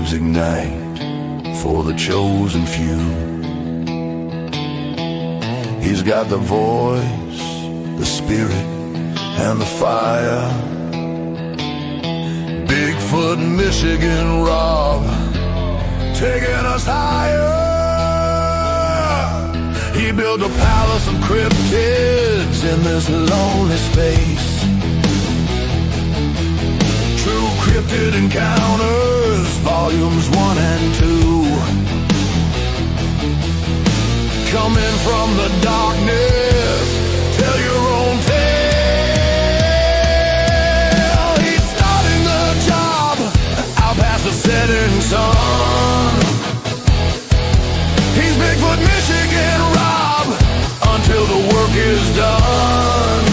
flames ignite for the chosen few. He's got the voice, the spirit, and the fire. Bigfoot, Michigan Rob, taking us higher. He built a palace of cryptids in this lonely space. True Cryptid Encounters, volumes 1 and 2. Coming from the darkness, tell your own tale. He's starting the job out past the setting sun. He's Bigfoot, Michigan Rob, until the work is done.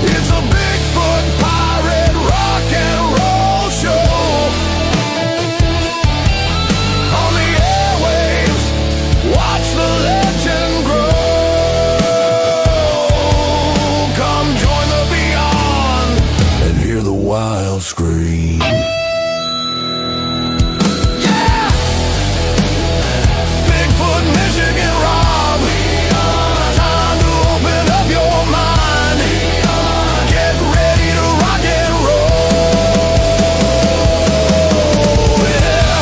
It's a Bigfoot pirate rock and roll show. On the airwaves, watch the legend grow. Come join the beyond and hear the wild scream. Yeah! Bigfoot, Michigan Rob, time to open up your mind. Get ready to rock and roll. Yeah.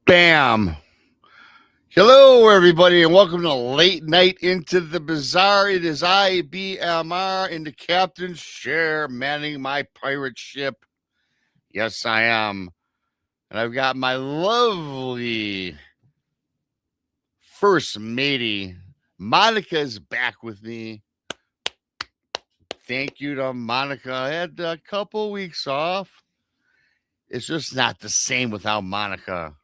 Bam. Hello, everybody, and welcome to Late Night Into the Bizarre. It is I, BMR, in the captain's chair, manning my pirate ship. Yes, I am. And I've got my lovely first matey. Monica is back with me. Thank you to Monica. I had a couple weeks off. It's just not the same without Monica.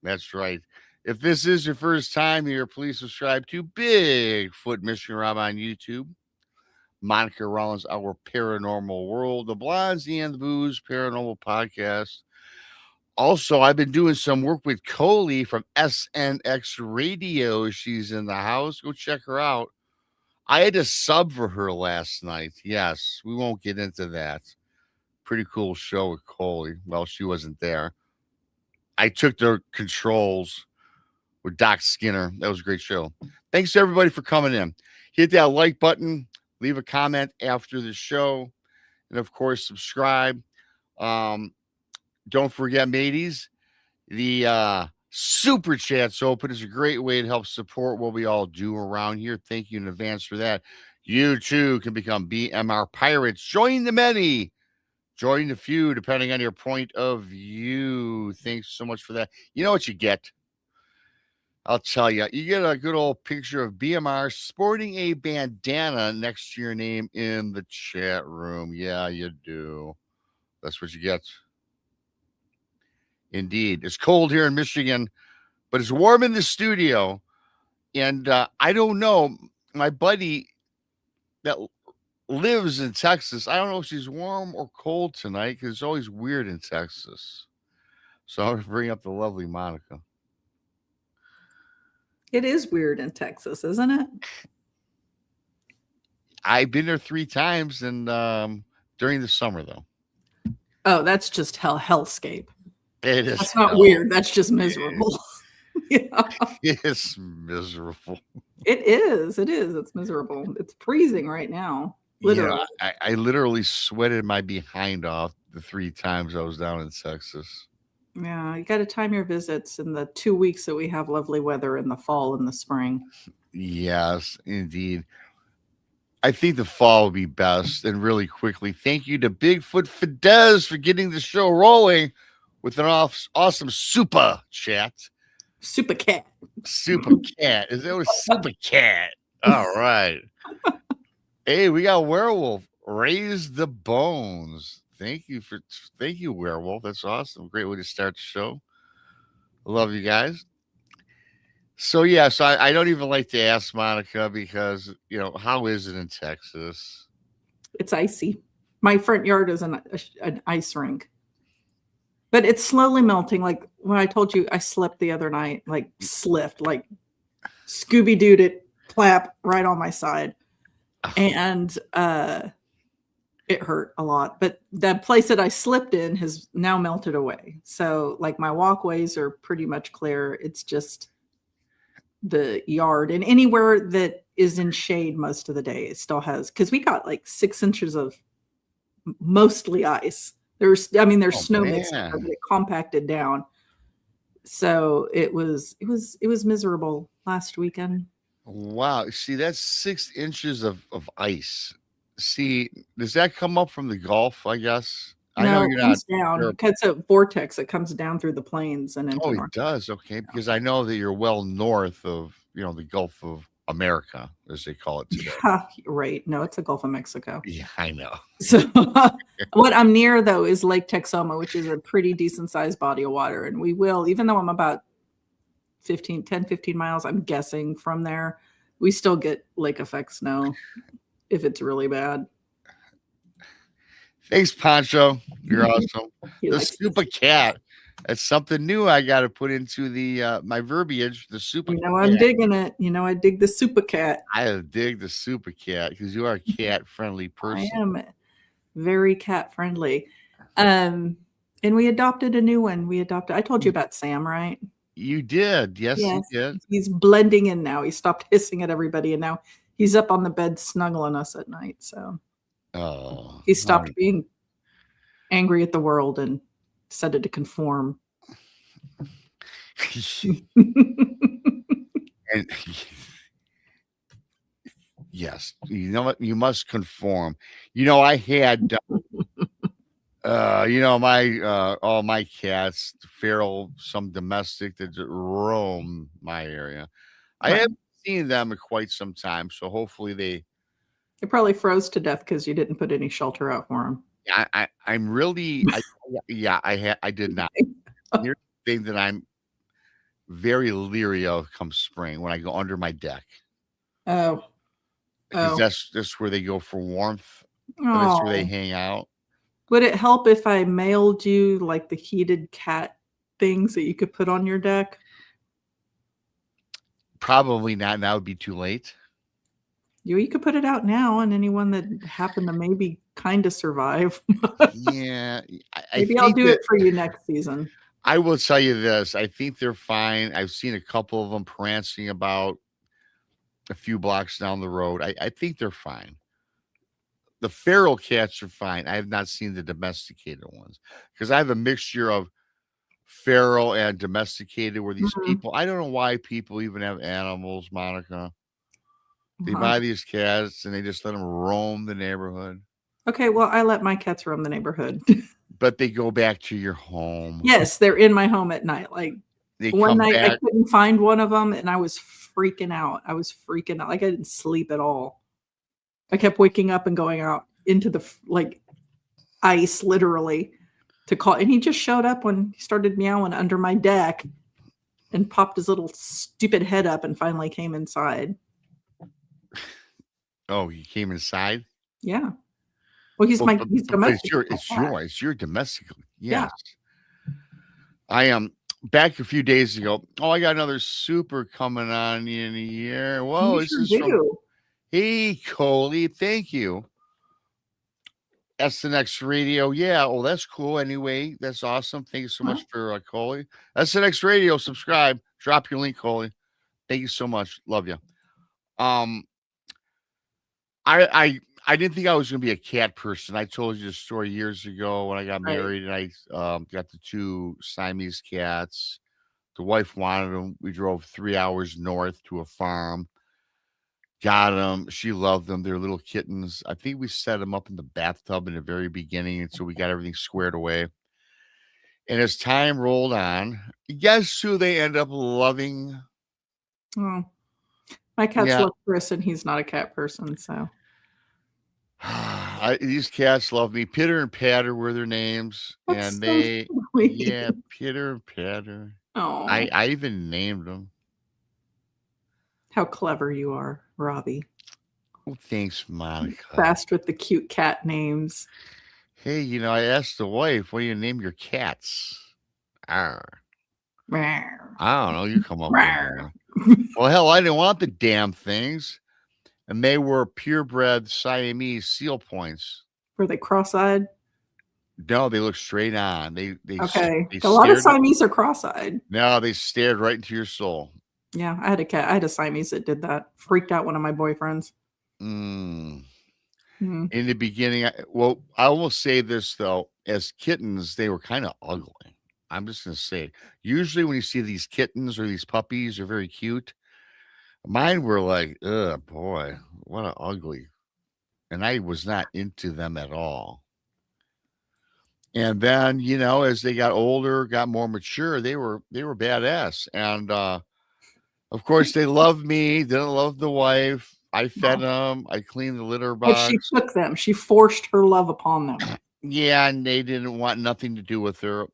That's right. If this is your first time here, please subscribe to Bigfoot Michigan Rob on YouTube. Monica Rollins, Our Paranormal World, the Blondes and the Booze Paranormal Podcast. Also, I've been doing some work with Coley from SNX Radio. She's in the house. Go check her out. I had to sub for her last night. Yes, we won't get into that. Pretty cool show with Coley. Well, she wasn't there. I took the controls with Doc Skinner. That was a great show. Thanks to everybody for coming in. Hit that like button. Leave a comment after the show. And, of course, subscribe. Don't forget, mateys, the Super Chat's open. It's a great way to help support what we all do around here. Thank you in advance for that. You, too, can become BMR Pirates. Join the many. Join the few, depending on your point of view. Thanks so much for that. You know what you get? I'll tell you. You get a good old picture of BMR sporting a bandana next to your name in the chat room. Yeah, you do. That's what you get. Indeed. It's cold here in Michigan, but it's warm in the studio. And I don't know. My buddy that lives in Texas, I don't know if she's warm or cold tonight because it's always weird in Texas. So I'm going to bring up the lovely Monica. It is weird in Texas, isn't it? I've been there 3 times and during the summer, though. Oh, that's just hellscape. It is. That's not weird. That's just miserable. Yeah. It's miserable. It is. It is. It's miserable. It's freezing right now. Literally. Yeah, I literally sweated my behind off the 3 times I was down in Texas. Yeah, you got to time your visits in the 2 weeks that we have lovely weather in the fall and the spring. Yes, indeed. I think the fall will be best. And really quickly, thank you to Bigfoot Fidesz for getting the show rolling with an awesome super chat. Super cat. Super cat. Is that a super cat? All right. Hey, we got Werewolf. Raise the bones. Thank you, Werewolf. That's awesome. Great way to start the show. I love you guys. So I don't even like to ask Monica because, how is it in Texas? It's icy. My front yard is an ice rink. But it's slowly melting. Like when I told you I slept the other night, like slipped, like Scooby-Dooed it, plap right on my side. And it hurt a lot. But the place that I slipped in has now melted away. So like my walkways are pretty much clear. It's just the yard, and anywhere that is in shade most of the day, it still has, because we got like 6 inches of mostly ice. There's snow mixed in there, but it compacted down. So it was miserable last weekend. Wow. See, that's 6 inches of ice. See, does that come up from the Gulf, I guess? I know No, it you're not comes down. sure. It's a vortex. It comes down through the plains and into Oh, it North. does. Okay. Because I know that you're well north of, the Gulf of America, as they call it today. Right. No, it's the Gulf of Mexico. Yeah, I know. So what I'm near, though, is Lake Texoma, which is a pretty decent sized body of water. And we will, even though I'm about 10, 15 miles, I'm guessing, from there, we still get lake effect snow if it's really bad. Thanks, Poncho. You're awesome. The super cat. That's something new I got to put into the my verbiage. The super cat. I'm digging it. I dig the super cat. I dig the super cat because you are a cat friendly person. I am very cat friendly. And we adopted a new one. I told you about Sam, right? You did. Yes, you did. He's blending in now. He stopped hissing at everybody, and now he's up on the bed snuggling us at night. So he stopped being angry at the world and decided to conform. And yes, you know what? You must conform. I had my all my cats, feral, some domestic, that roam my area. I haven't seen them in quite some time, so hopefully they probably froze to death because you didn't put any shelter out for them. I'm really I did not. Here's the thing that I'm very leery of come spring, when I go under my deck. Because that's where they go for warmth. That's where they hang out. Would it help if I mailed you like the heated cat things that you could put on your deck? Probably not. Now would be too late. You could put it out now, and anyone that happened to maybe kind of survive. Yeah. Maybe I'll do it for you next season. I will tell you this. I think they're fine. I've seen a couple of them prancing about a few blocks down the road. I think they're fine. The feral cats are fine. I have not seen the domesticated ones, because I have a mixture of feral and domesticated, where these people, I don't know why people even have animals, Monica. They buy these cats and they just let them roam the neighborhood. Okay, well, I let my cats roam the neighborhood. But they go back to your home. Yes, they're in my home at night. Like one night I couldn't find one of them, and I was freaking out. Like I didn't sleep at all. I kept waking up and going out into the ice, literally, to call. And he just showed up when he started meowing under my deck and popped his little stupid head up and finally came inside. Oh, he came inside? Yeah. Well, he's domestic. It's your domestic. Yes. Yeah. I am back a few days ago. Oh, I got another super coming on in a year. Whoa, this is from Hey, Coley. Thank you. SNX Radio. Yeah. Oh, that's cool. Anyway, that's awesome. Thank you so much for Coley. SNX Radio. Subscribe. Drop your link, Coley. Thank you so much. Love you. I didn't think I was going to be a cat person. I told you the story years ago when I got married, and I got the 2 Siamese cats. The wife wanted them. We drove 3 hours north to a farm. Got them. She loved them. They're little kittens. I think we set them up in the bathtub in the very beginning, and so we got everything squared away. And as time rolled on, guess who they end up loving? Oh, my cat's love Chris, and he's not a cat person, so. These cats love me. Pitter and Patter were their names. That's and Pitter and Patter. Oh. I even named them. How clever you are, Robbie. Oh, thanks, Monica. Fast with the cute cat names. Hey, I asked the wife, what do you name your cats? Arr. I don't know. You come up with one. Well, hell, I didn't want the damn things. And they were purebred Siamese seal points. Were they cross-eyed? No, they look straight on. They Okay. they A lot of stared. Siamese are cross-eyed. No, they stared right into your soul. Yeah, I had a cat. I had a Siamese that did that. Freaked out one of my boyfriends. Mm. Mhm. In the beginning, I will say this though: as kittens, they were kind of ugly. I'm just gonna say. Usually, when you see these kittens or these puppies, they're very cute. Mine were like, ugh, boy, what a ugly. And I was not into them at all. And then, as they got older, got more mature, they were badass. And of course, they loved me, didn't love the wife. I fed them, I cleaned the litter But she box. took them. She forced her love upon them. Yeah, and they didn't want nothing to do with her.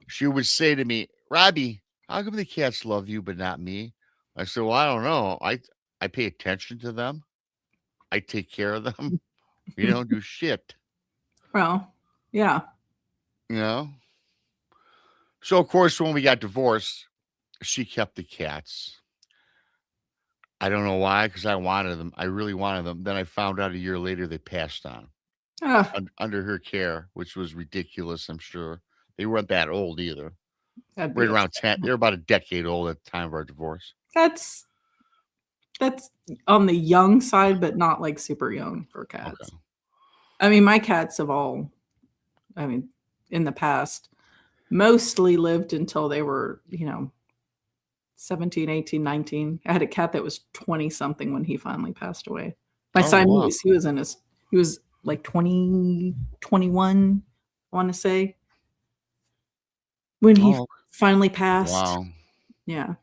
She would say to me, Robbie, how come the cats love you but not me? I said, well, I don't know. I pay attention to them. I take care of them. You don't do shit, Well, yeah. you know? So, of course, when we got divorced, she kept the cats. I don't know why, because I wanted them. I really wanted them. Then I found out a year later they passed on Ugh, under her care, which was ridiculous, I'm sure. They weren't that old either. that'd Right be around 10. upsetting. They were about a decade old at the time of our divorce. That's on the young side, but not like super young for cats. Okay. I mean, my cats have all, in the past, mostly lived until they were, 17, 18, 19. I had a cat that was 20 something when he finally passed away. My Oh, wow. Siamese, he was like 20, 21, I want to say, when he Oh, finally passed. wow. Yeah.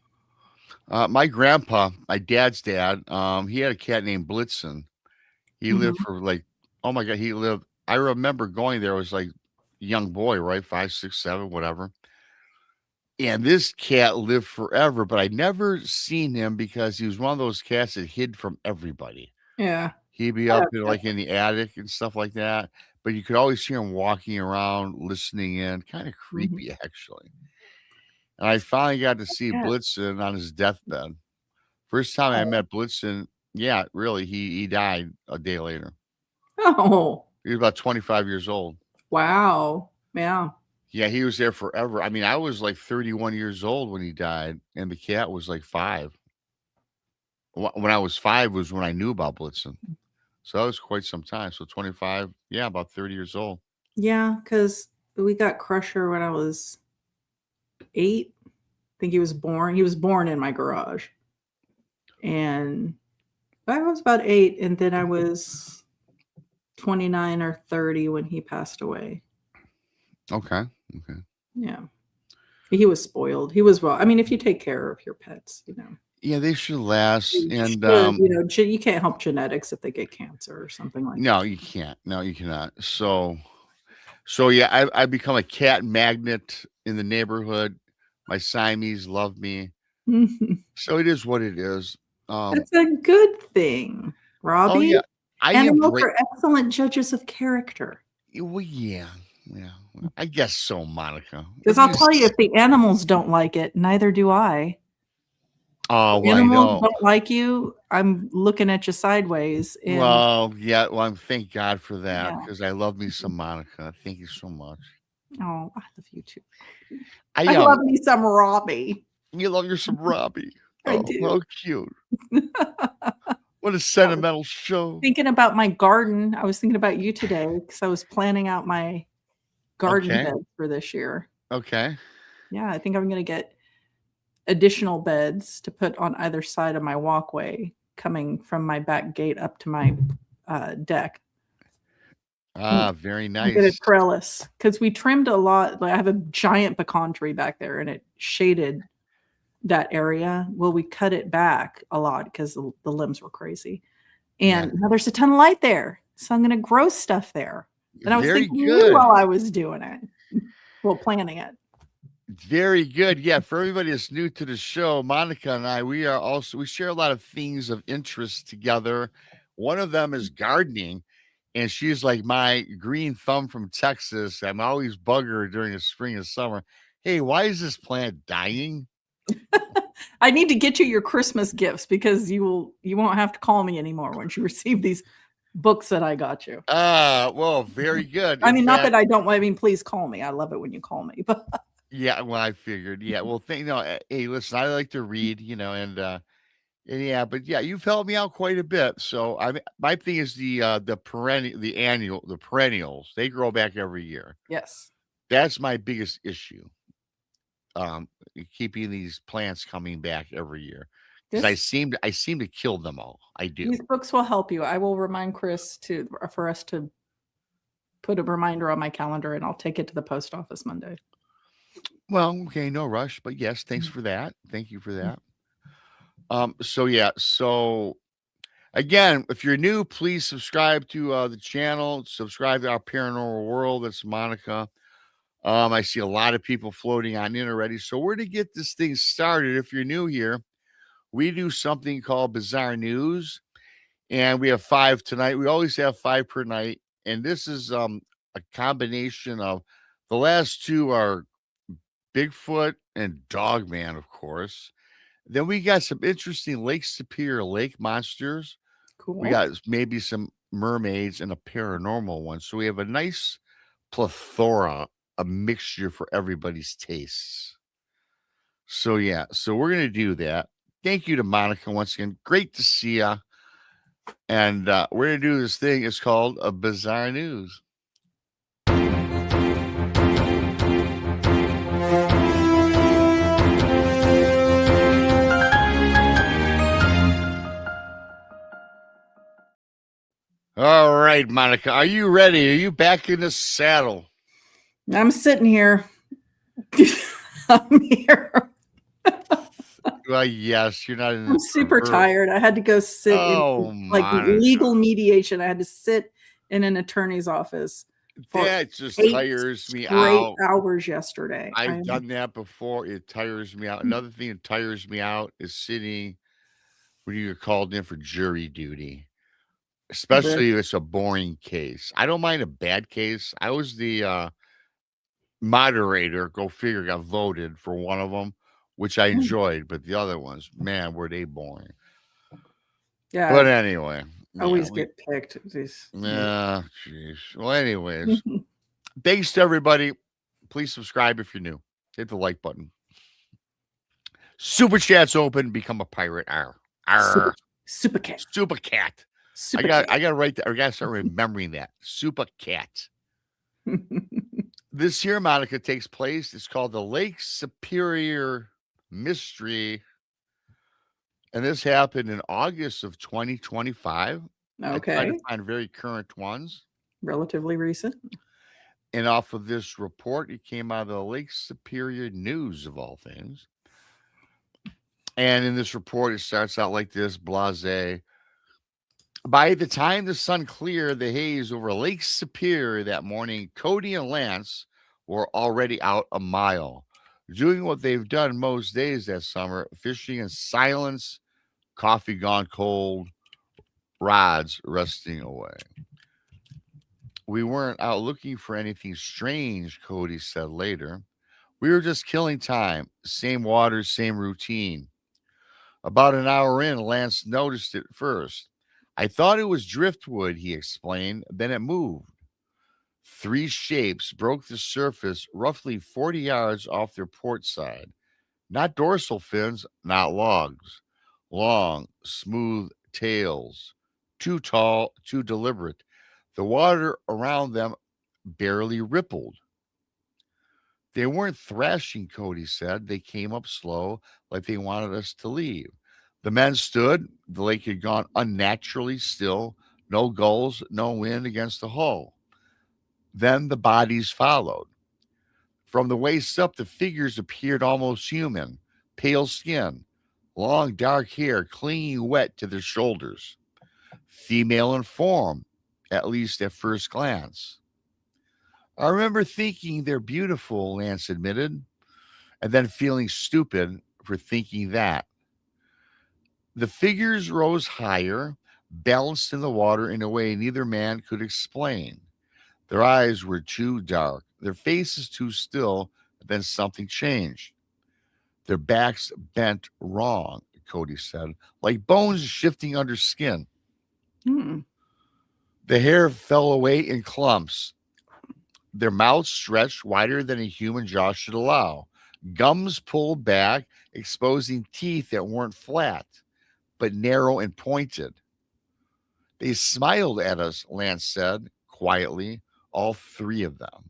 My grandpa, my dad's dad, he had a cat named Blitzen. He Mhm. lived for like, oh my God, I remember going there, I was like a young boy, right? 5, 6, 7, whatever. And this cat lived forever, but I'd never seen him because he was one of those cats that hid from everybody. Yeah. He'd be I up have in, cats. like in the attic and stuff like that. But you could always hear him walking around, listening in, kind of Mhm. creepy, actually. And I finally got to see Cat. Blitzen on his deathbed. First time I Oh. met Blitzen, yeah, really, he died a day later. Oh, He was about 25 years old. wow. Yeah. Yeah, he was there forever. I mean, I was like 31 years old when he died, and the cat was like 5. When I was 5 was when I knew about Blitzen. So that was quite some time. So 25, yeah, about 30 years old. Yeah, because we got Crusher when I was 8. I think he was born. He was born in my garage. And I was about 8, and then I was 29 or 30 when he passed away. Okay. Okay. Yeah. He was spoiled. He was well. I mean, if you take care of your pets, Yeah, they should last. you And should, you can't help genetics if they get cancer or something like no, you can't. No, you cannot. So yeah, I become a cat magnet in the neighborhood. My Siamese love me. that. So it is what it is. That's a good thing, Oh Robbie. yeah, I Animals embrace. are excellent judges of character. Well, yeah, yeah. I guess so, Monica. Because I'll tell you, if the animals don't like it, neither do I. Oh, If well, I animals know. don't like you, I'm looking at you sideways. And Well, yeah. Well, thank God for that yeah. because I love me some Monica. Thank you so much. Oh, I love you too. I I love me some Robbie. You love your some Robbie. I Oh, do. how cute! What a I was sentimental show. thinking about my garden. I was thinking about you today because I was planning out my garden Okay. beds for this year. Okay. Yeah, I think I'm going to get additional beds to put on either side of my walkway coming from my back gate up to my deck. Ah, very Get a nice. trellis because we trimmed a lot. Like I have a giant pecan tree back there and it shaded that area. Well, we cut it back a lot because the limbs were crazy. Yeah. And now there's a ton of light there. So I'm going to grow stuff there. And I was Very thinking you good. while I was doing it. Well, planning it. Very good. Yeah, for everybody that's new to the show, Monica and I, we share a lot of things of interest together. One of them is gardening. And she's like my green thumb from Texas. I'm always bug her during the spring and summer. Hey, why is this plant dying? I need to get you your Christmas gifts because you won't have to call me anymore once you receive these books that I got you. Well, very good. I In mean, not fact, that I don't. I mean, please call me. I love it when you call me. But yeah, well, I figured. Yeah, well, hey, listen, I like to read, and yeah, but yeah, you've helped me out quite a bit. So my thing is the perennials. They grow back every year. yes, That's my biggest issue. Um, Keeping these plants coming back every year because I this seem to kill them all. I do. these books will help you. I will remind Chris for us to put a reminder on my calendar, and I'll take it to the post office Monday. Well, okay, no rush, but yes, thanks for that. Thank you for that. So yeah, so again, if you're new, please subscribe to the channel. Subscribe to our paranormal world. That's Monica. I see a lot of people floating on in already. So we're to get this thing started. If you're new here, we do something called Bizarre News, and we have 5 tonight. We always have 5 per night, and this is a combination of the last 2 are Bigfoot and Dogman, of course. Then we got some interesting Lake Superior lake monsters. Cool. We got maybe some mermaids and a paranormal one. So we have a nice plethora, a mixture for everybody's tastes. So yeah, so we're gonna do that. Thank you to Monica once again. Great to see ya. And we're gonna do this thing. It's called a Bizarre News. All right, Monica, are you ready? Are you back in the saddle? I'm sitting here. I'm here. Well, yes, you're not in. I'm super tired. I had to go sit in like Monica. legal mediation. I had to sit in an attorney's office for That just 8 tires me straight out. hours yesterday. I've done that before. It tires me out. Another thing that tires me out is sitting when you're called in for jury duty, especially if it's a boring case. I don't mind a bad case. I was the moderator. Go figure. Got voted for one of them, which I enjoyed, but the other ones, man, were they boring. Yeah, But anyway, always get picked. yeah, jeez. Well, anyways, thanks to everybody. Please subscribe if you're new. Hit the like button. Super chat's open. Become a pirate. Super cat. Super cat. Super I got to write that. I got to start remembering that. Super cat. This here, Monica, takes place. It's called the Lake Superior Mystery. And this happened in August of 2025. I tried to find very current ones. Relatively recent. And off of this report, it came out of the Lake Superior News, of all things. And in this report, it starts out like this, blasé. By the time the sun cleared the haze over Lake Superior that morning, Cody and Lance were already out a mile, doing what they've done most days that summer, fishing in silence, coffee gone cold, rods resting away. We weren't out looking for anything strange, Cody said later. We were just killing time. Same water, same routine. About an hour in, Lance noticed it first. I thought it was driftwood, he explained. Then it moved. 3 shapes broke the surface roughly 40 yards off their port side. Not dorsal fins, not logs. Long, smooth tails. Too tall, too deliberate. The water around them barely rippled. They weren't thrashing, Cody said. They came up slow, like they wanted us to leave. The men stood. The lake had gone unnaturally still. No gulls, no wind against the hull. Then the bodies followed. From the waist up, the figures appeared almost human. Pale skin, long dark hair clinging wet to their shoulders. Female in form, at least at first glance. I remember thinking they're beautiful, Lance admitted, and then feeling stupid for thinking that. The figures rose higher, balanced in the water in a way neither man could explain. Their eyes were too dark, their faces too still, but then something changed. Their backs bent wrong, Cody said, like bones shifting under skin. Hmm. The hair fell away in clumps. Their mouths stretched wider than a human jaw should allow. Gums pulled back, exposing teeth that weren't flat, but narrow and pointed. They smiled at us, Lance said, quietly, all three of them.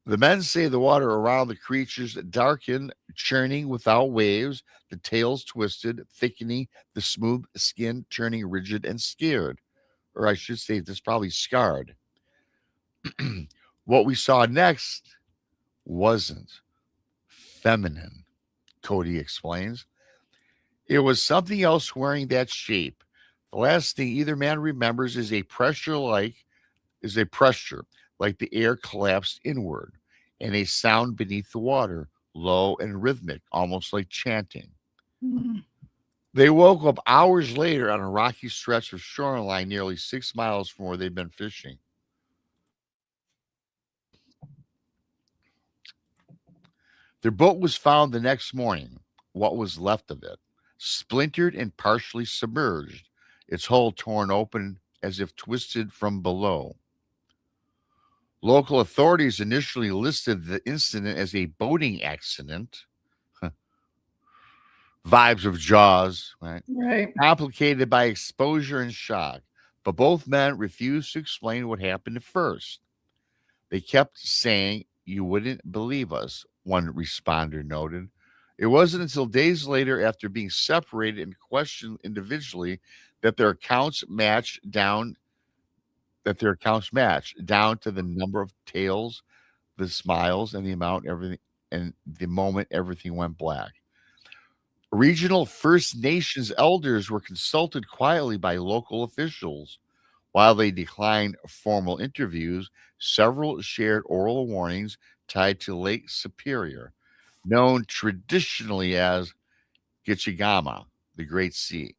The men say the water around the creatures darkened, churning without waves, the tails twisted, thickening, the smooth skin turning rigid and scared. Or I should say, this probably scarred. What we saw next wasn't feminine, Cody explains. It was something else wearing that shape. The last thing either man remembers is a pressure like the air collapsed inward, and a sound beneath the water, low and rhythmic, almost like chanting. Hmm. They woke up hours later on a rocky stretch of shoreline nearly 6 miles from where they'd been fishing. Their boat was found the next morning, what was left of it, splintered and partially submerged, its hull torn open as if twisted from below. Local authorities initially listed the incident as a boating accident. Vibes of Jaws, right? Right. Complicated by exposure and shock. But both men refused to explain what happened at first. They kept saying, "You wouldn't believe us," one responder noted. It wasn't until days later, after being separated and questioned individually, that their accounts matched down to the number of tails, the smiles, and the moment everything went black. Regional First Nations elders were consulted quietly by local officials. While they declined formal interviews, several shared oral warnings tied to Lake Superior, known traditionally as Gichigama, the Great Sea.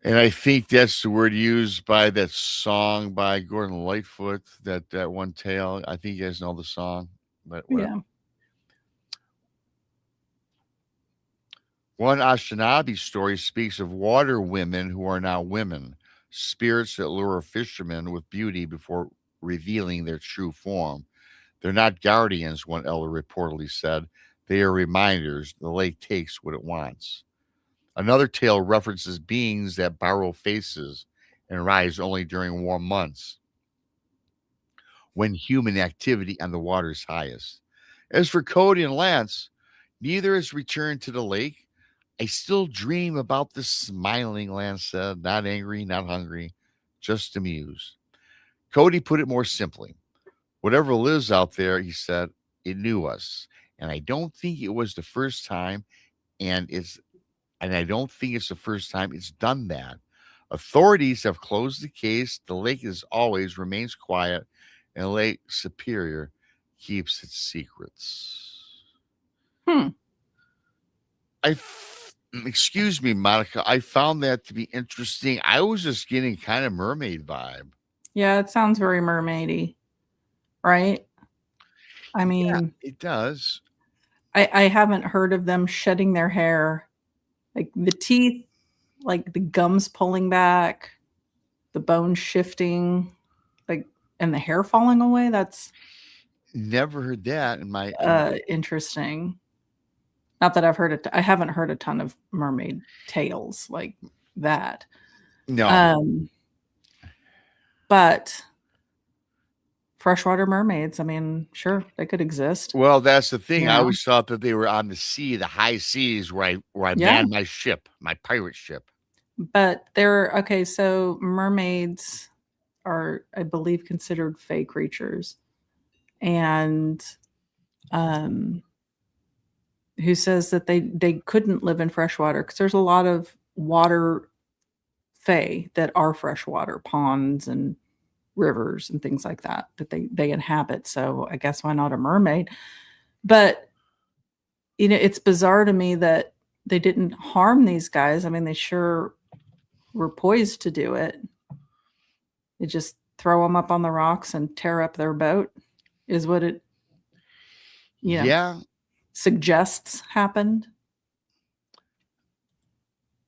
And I think that's the word used by that song by Gordon Lightfoot, that one tale. I think you guys know the song, but whatever. Yeah. One Anishinaabe story speaks of water women who are now women, spirits that lure fishermen with beauty before revealing their true form. They're not guardians, one elder reportedly said. They are reminders the lake takes what it wants. Another tale references beings that borrow faces and rise only during warm months, when human activity on the water is highest. As for Cody and Lance, neither has returned to the lake. I still dream about the smiling, Lance said, not angry, not hungry, just amused. Cody put it more simply. Whatever lives out there, he said, it knew us. And I don't think it was the first time, and I don't think it's the first time it's done that. Authorities have closed the case. The lake as always remains quiet, and Lake Superior keeps its secrets. Hmm. Excuse me, Monica. I found that to be interesting. I was just getting kind of mermaid vibe. Yeah, it sounds very mermaidy, right? I mean, It does. I haven't heard of them shedding their hair. Like the teeth, like the gums pulling back, the bones shifting, like, and the hair falling away. That's Never heard that in my. interesting. Not that I've heard it. I haven't heard a ton of mermaid tales like that. No. But freshwater mermaids, I mean, sure, they could exist. Well, that's the thing. I Yeah. always thought that they were on the sea, the high seas, where I Yeah. manned my ship, my pirate ship. But they're okay. So mermaids are, I believe, considered fey creatures, and who says that they couldn't live in freshwater because there's a lot of water fey that are freshwater ponds and rivers and things like that they inhabit. So I guess why not a mermaid? But it's bizarre to me that they didn't harm these guys. I mean, they sure were poised to do it. You just throw them up on the rocks and tear up their boat is what it, Yeah, suggests happened.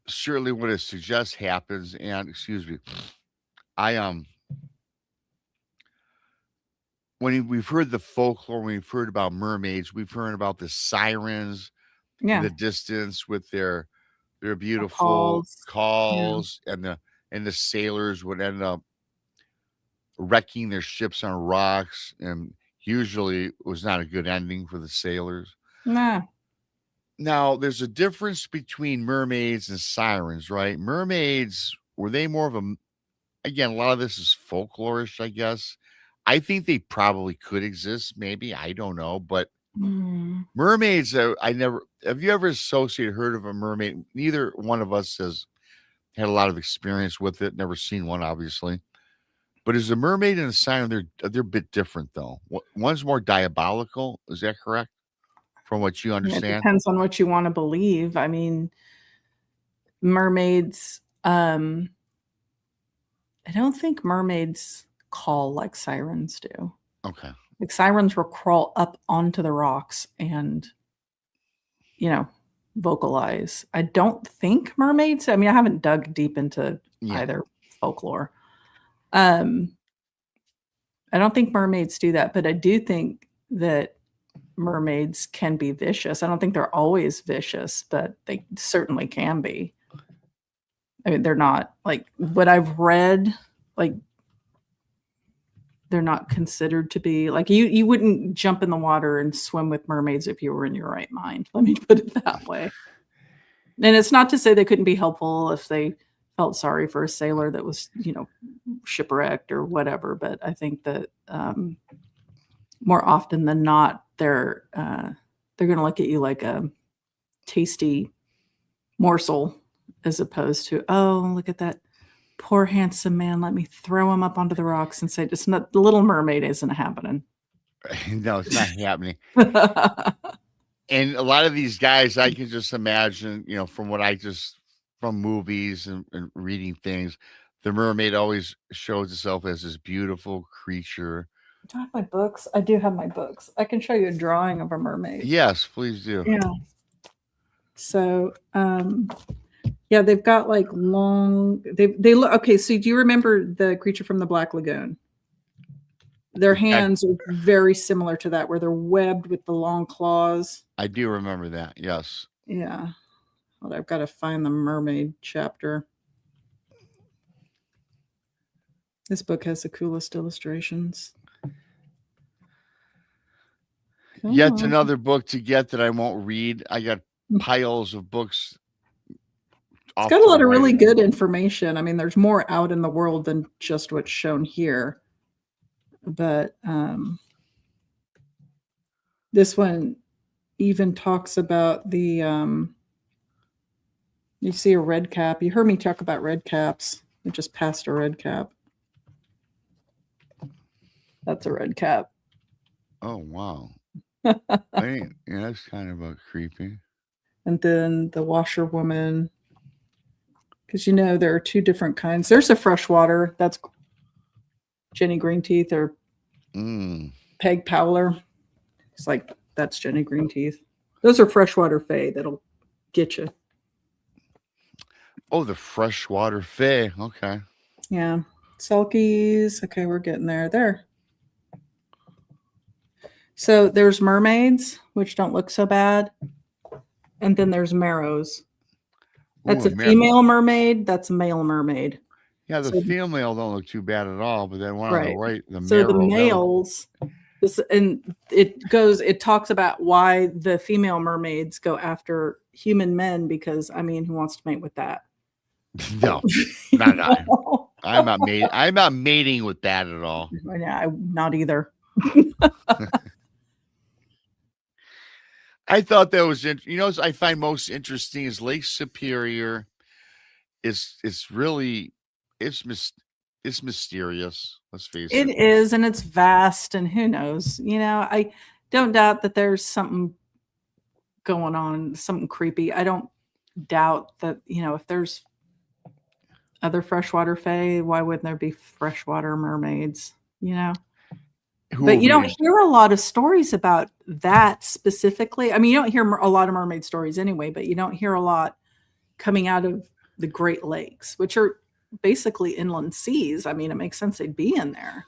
certainly what it suggests happens. And excuse me, I when we've heard the folklore, when we've heard about mermaids, we've heard about the sirens in Yeah. the distance with their beautiful calls. calls, and the sailors would end up wrecking their ships on rocks, and usually it was not a good ending for the sailors. Nah. Now, there's a difference between mermaids and sirens, right? Mermaids, were they more of a, again, a lot of this is folklorish, I guess. I think they probably could exist, maybe. I don't know. But Mm. mermaids, I never, have you ever heard of a mermaid? Neither one of us has had a lot of experience with it, never seen one, obviously. But is a mermaid and a siren, they're a bit different, though. One's more diabolical. Is that correct? From what you Yeah, it understand? depends on what you want to believe. I mean, mermaids, I don't think mermaids call like sirens do. Okay. Like sirens will crawl up onto the rocks and, vocalize. I don't think mermaids, I mean, I haven't dug deep into Yeah. either folklore. I don't think mermaids do that, but I do think that mermaids can be vicious. I don't think they're always vicious, but they certainly can be. I mean, they're not, like, what I've read, like, they're not considered to be, like, you wouldn't jump in the water and swim with mermaids if you were in your right mind. Let me put it that way. And it's not to say they couldn't be helpful if they felt sorry for a sailor that was, shipwrecked or whatever. But I think that more often than not, they're going to look at you like a tasty morsel, as opposed to, oh, look at that poor handsome man. Let me throw him up onto the rocks and say, just not, the Little Mermaid isn't happening. No, it's not happening. And a lot of these guys, I can just imagine, from what from movies and reading things, the mermaid always shows itself as this beautiful creature. Do I have my books? I do have my books. I can show you a drawing of a mermaid. Yes, please do. Yeah. So, yeah, they've got like long, they look, okay, so do you remember the creature from the Black Lagoon? Their hands are very similar to that, where they're webbed with the long claws. I do remember that, yes. Yeah. Well, I've got to find the mermaid chapter. This book has the coolest illustrations. Yet another book to get that I won't read. I got piles of books. It's got a lot of really good information. I mean, there's more out in the world than just what's shown here. But this one even talks about the, you see a red cap. You heard me talk about red caps. I just passed a red cap. That's a red cap. Oh, wow. That's kind of creepy. And then the washerwoman, because there are two different kinds. There's a freshwater, that's Jenny Greenteeth, or Peg Powler. It's like, that's Jenny Greenteeth. Those are freshwater fae that'll get you. Oh, the freshwater fae. Okay. Yeah. Selkies. Okay, we're getting there. There. So there's mermaids, which don't look so bad. And then there's marrows. That's a female mermaid. That's a male mermaid. Yeah, the female don't look too bad at all, but then one on the right, the so the males, it talks about why the female mermaids go after human men, because who wants to mate with that? No, not. I'm not mating with that at all. Yeah, not either. I thought that was what I find most interesting is Lake Superior. It's mysterious. Let's face it. It is, and it's vast, and who knows? I don't doubt that there's something going on, something creepy. I don't doubt that, if there's other freshwater fae. Why wouldn't there be freshwater mermaids? You know? Who But will you be don't hear a lot of stories about that specifically. I mean, you don't hear a lot of mermaid stories anyway, but you don't hear a lot coming out of the Great Lakes, which are basically inland seas. I mean, it makes sense they'd be in there.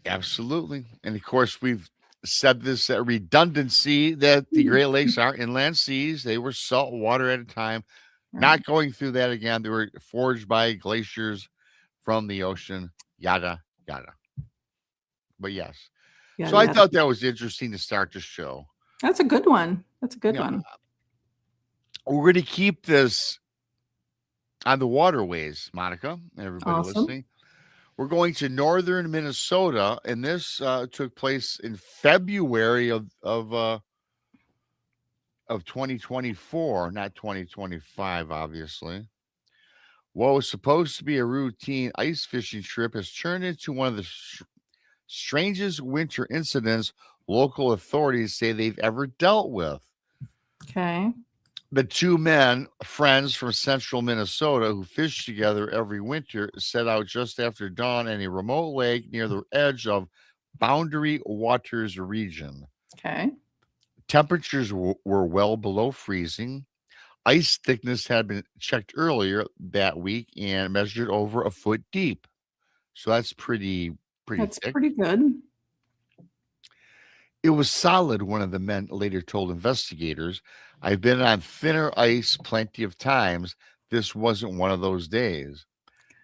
absolutely. And of course, we've said this redundancy that the Great Lakes are inland seas. They were salt water at a time. Right. Not going through that again. They were forged by glaciers from the ocean, yada, yada. But yes. Yeah, So I yeah. thought that was interesting to start the show. That's a good one. That's a good Yeah. one. We're going to keep this on the waterways, Monica, and everybody Awesome. listening. We're going to northern Minnesota, and this took place in February of 2024, not 2025, obviously. What was supposed to be a routine ice fishing trip has turned into one of the strangest winter incidents local authorities say they've ever dealt with. Okay. The two men, friends from central Minnesota who fish together every winter, set out just after dawn in a remote lake near the edge of Boundary Waters region. Okay. Temperatures were well below freezing. Ice thickness had been checked earlier that week and measured over a foot deep. So that's pretty That's thick. pretty good. It was solid, one of the men later told investigators. I've been on thinner ice plenty of times. This wasn't one of those days.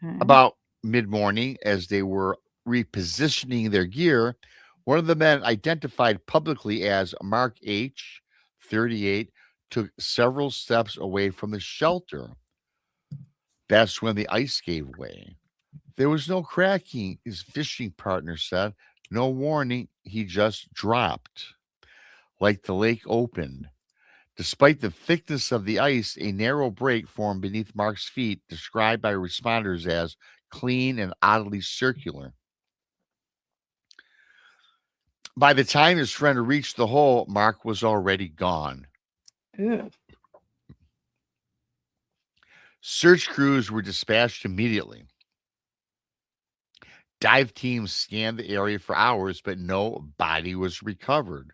Okay. About mid-morning, as they were repositioning their gear, one of the men, identified publicly as Mark H., 38, took several steps away from the shelter. That's when the ice gave way. There was no cracking, his fishing partner said. No warning, he just dropped. Like the lake opened. Despite the thickness of the ice, a narrow break formed beneath Mark's feet, described by responders as clean and oddly circular. By the time his friend reached the hole, Mark was already gone. Ew. Search crews were dispatched immediately. Dive teams scanned the area for hours, but no body was recovered.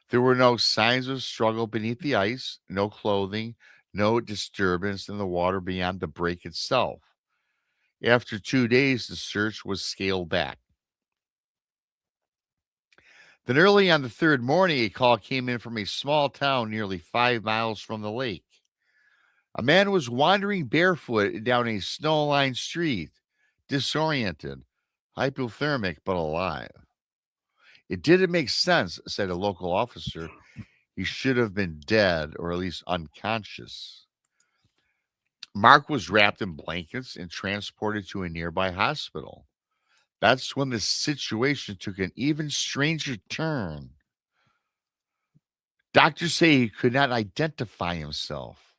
There were no signs of struggle beneath the ice, no clothing, no disturbance in the water beyond the break itself. After 2 days, the search was scaled back. Then early on the third morning, a call came in from a small town nearly 5 miles from the lake. A man was wandering barefoot down a snow-lined street, disoriented, hypothermic, but alive. It didn't make sense, said a local officer. He should have been dead or at least unconscious. Mark was wrapped in blankets and transported to a nearby hospital. That's when the situation took an even stranger turn. Doctors say he could not identify himself.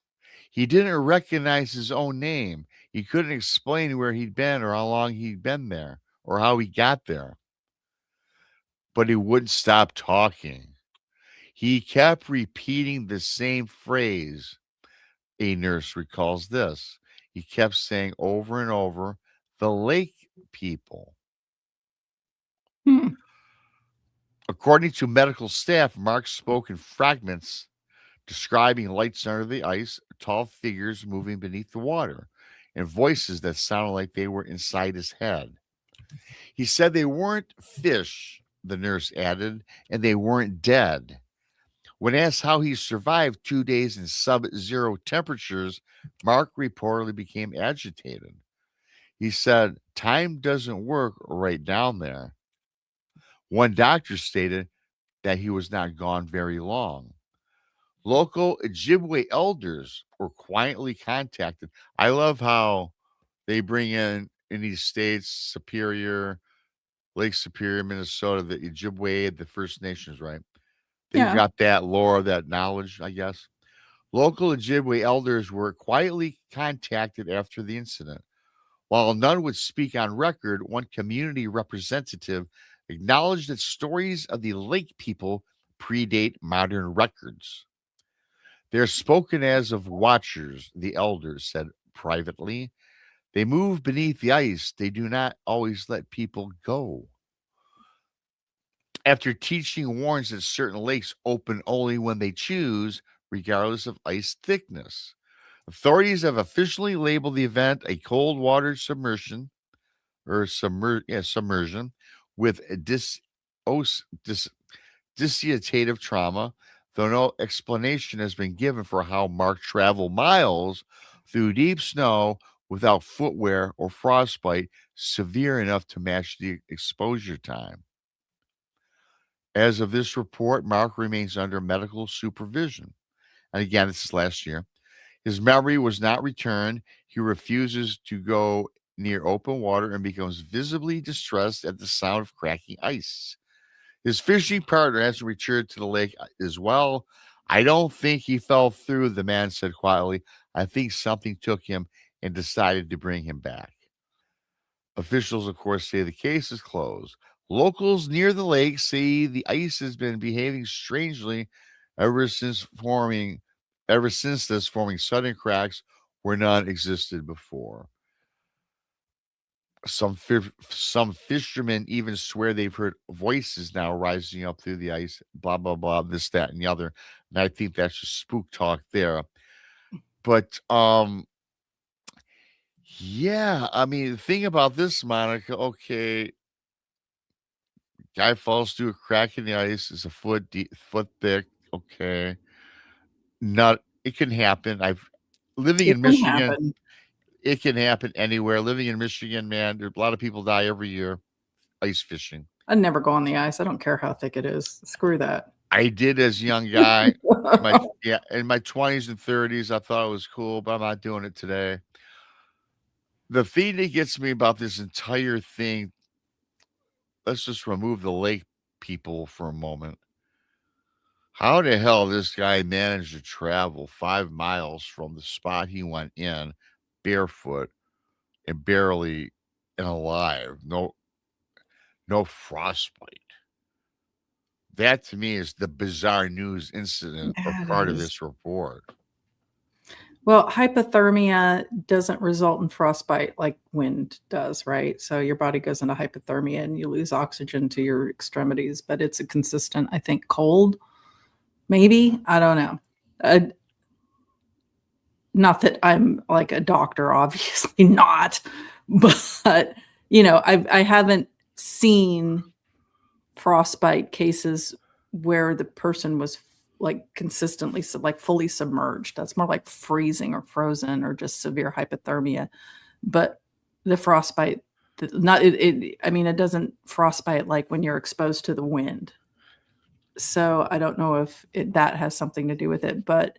He didn't recognize his own name. He couldn't explain where he'd been or how long he'd been there or how he got there. But he wouldn't stop talking. He kept repeating the same phrase. A nurse recalls this. He kept saying over and over, the lake people. Hmm. According to medical staff, Mark spoke in fragments, describing lights under the ice, tall figures moving beneath the water, and voices that sounded like they were inside his head. He said they weren't fish, the nurse added, and they weren't dead. When asked how he survived 2 days in sub-zero temperatures, Mark reportedly became agitated. He said, time doesn't work right down there. One doctor stated that he was not gone very long. Local Ojibwe elders were quietly contacted. I love how they bring in these states, Superior, Lake Superior, Minnesota, the Ojibwe, the First Nations, right? They've Yeah. got that lore, that knowledge, I guess. Local Ojibwe elders were quietly contacted after the incident. While none would speak on record, one community representative acknowledged that stories of the lake people predate modern records. They're spoken as of watchers, the elders said privately. They move beneath the ice. They do not always let people go. After teaching warns that certain lakes open only when they choose, regardless of ice thickness. Authorities have officially labeled the event a cold water submersion submersion with a dissociative trauma, though no explanation has been given for how Mark traveled miles through deep snow without footwear or frostbite severe enough to match the exposure time. As of this report, Mark remains under medical supervision. And again, this is last year. His memory was not returned. He refuses to go near open water and becomes visibly distressed at the sound of cracking ice. His fishing partner hasn't returned to the lake as well. I don't think he fell through, the man said quietly. I think something took him and decided to bring him back. Officials, of course, say the case is closed. Locals near the lake say the ice has been behaving strangely ever since this forming sudden cracks where none existed before. Some fishermen even swear they've heard voices now rising up through the ice, blah, blah, blah, this, that, and the other. And I think that's just spook talk there. But yeah, I mean, the thing about this, Monica, okay, guy falls through a crack in the ice, is a foot deep, foot thick, okay. Not it can happen. I've living It in can Michigan. happen. It can happen anywhere. Living in Michigan, man, there's a lot of people die every year ice fishing. I'd never go on the ice. I don't care how thick it is. Screw that. I did as a young guy. In my 20s and 30s, I thought it was cool, but I'm not doing it today. The thing that gets me about this entire thing, let's just remove the lake people for a moment. How the hell this guy managed to travel 5 miles from the spot he went in barefoot and barely and alive, no frostbite. That to me is the bizarre news incident or That part of is. this report. Well, hypothermia doesn't result in frostbite like wind does, right? So your body goes into hypothermia and you lose oxygen to your extremities, but it's a consistent, I think, cold. Maybe. I don't know. Not that I'm like a doctor, obviously not, but I haven't seen frostbite cases where the person was like consistently like fully submerged. That's more like freezing or frozen or just severe hypothermia. But the frostbite, it doesn't frostbite like when you're exposed to the wind. So I don't know if that has something to do with it. But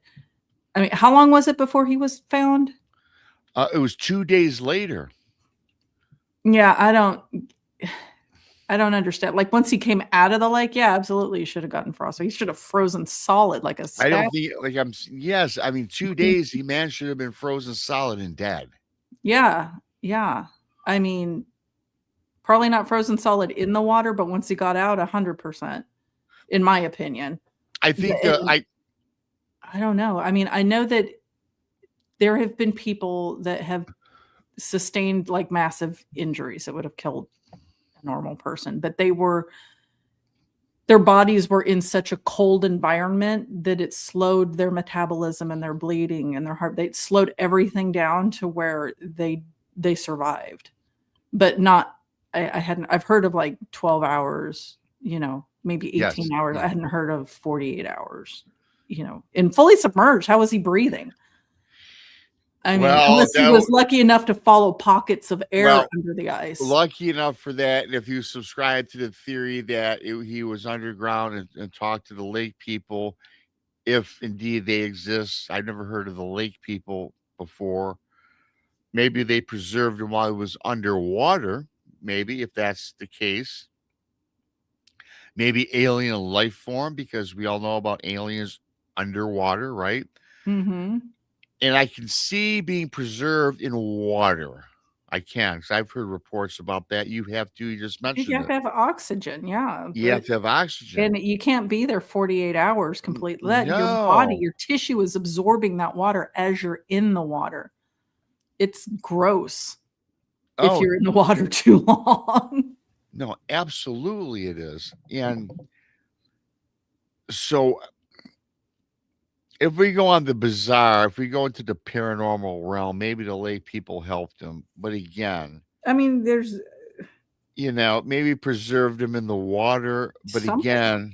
I mean, how long was it before he was found? It was 2 days later. Yeah, I don't understand. Like once he came out of the lake, yeah, absolutely, he should have gotten frostbite. He should have frozen solid like a I don't statue. think yes. I mean, 2 days, man should have been frozen solid and dead. Yeah. I mean, probably not frozen solid in the water, but once he got out, 100%, in my opinion. I think I don't know. I mean, I know that there have been people that have sustained like massive injuries that would have killed a normal person, but their bodies were in such a cold environment that it slowed their metabolism and their bleeding and their heart. They slowed everything down to where they survived, but not. I've heard of like 12 hours, maybe 18 hours. I hadn't heard of 48 hours, and fully submerged. How was he breathing? I mean, unless he was lucky enough to follow pockets of air under the ice. Lucky enough for that. And if you subscribe to the theory that he was underground and talked to the lake people, if indeed they exist, I've never heard of the lake people before. Maybe they preserved him while he was underwater. Maybe if that's the case. Maybe alien life form, because we all know about aliens underwater, right? Mm-hmm. And I can see being preserved in water. I can, because I've heard reports about that. You just mentioned you have to have oxygen, yeah. You have to have oxygen. And you can't be there 48 hours completely. Your body, your tissue is absorbing that water as you're in the water. it's gross if Oh, you're in the water too long. no, absolutely it is. And so if we go on the bizarre, if we go into the paranormal realm, maybe the lay people helped him. But again, I mean, there's maybe preserved him in the water. But something again,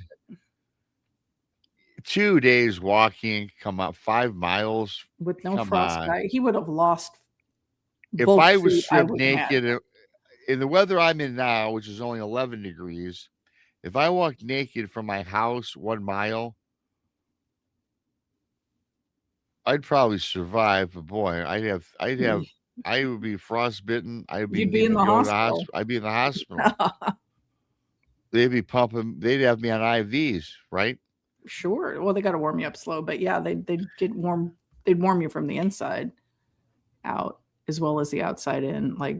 2 days walking, come up 5 miles. with no Come on. frostbite. He would have lost If both I was feet, I stripped would imagine. naked in the weather I'm in now, which is only 11 degrees, if I walked naked from my house 1 mile, I'd probably survive. But boy, I would be frostbitten. I would You'd be need in to the go to the hospital. hospital. I'd be in the hospital. They'd be pumping. They'd have me on IVs, right? Sure. Well, they got to warm you up slow, but yeah, they'd get warm. They'd warm you from the inside out as well as the outside in. Like,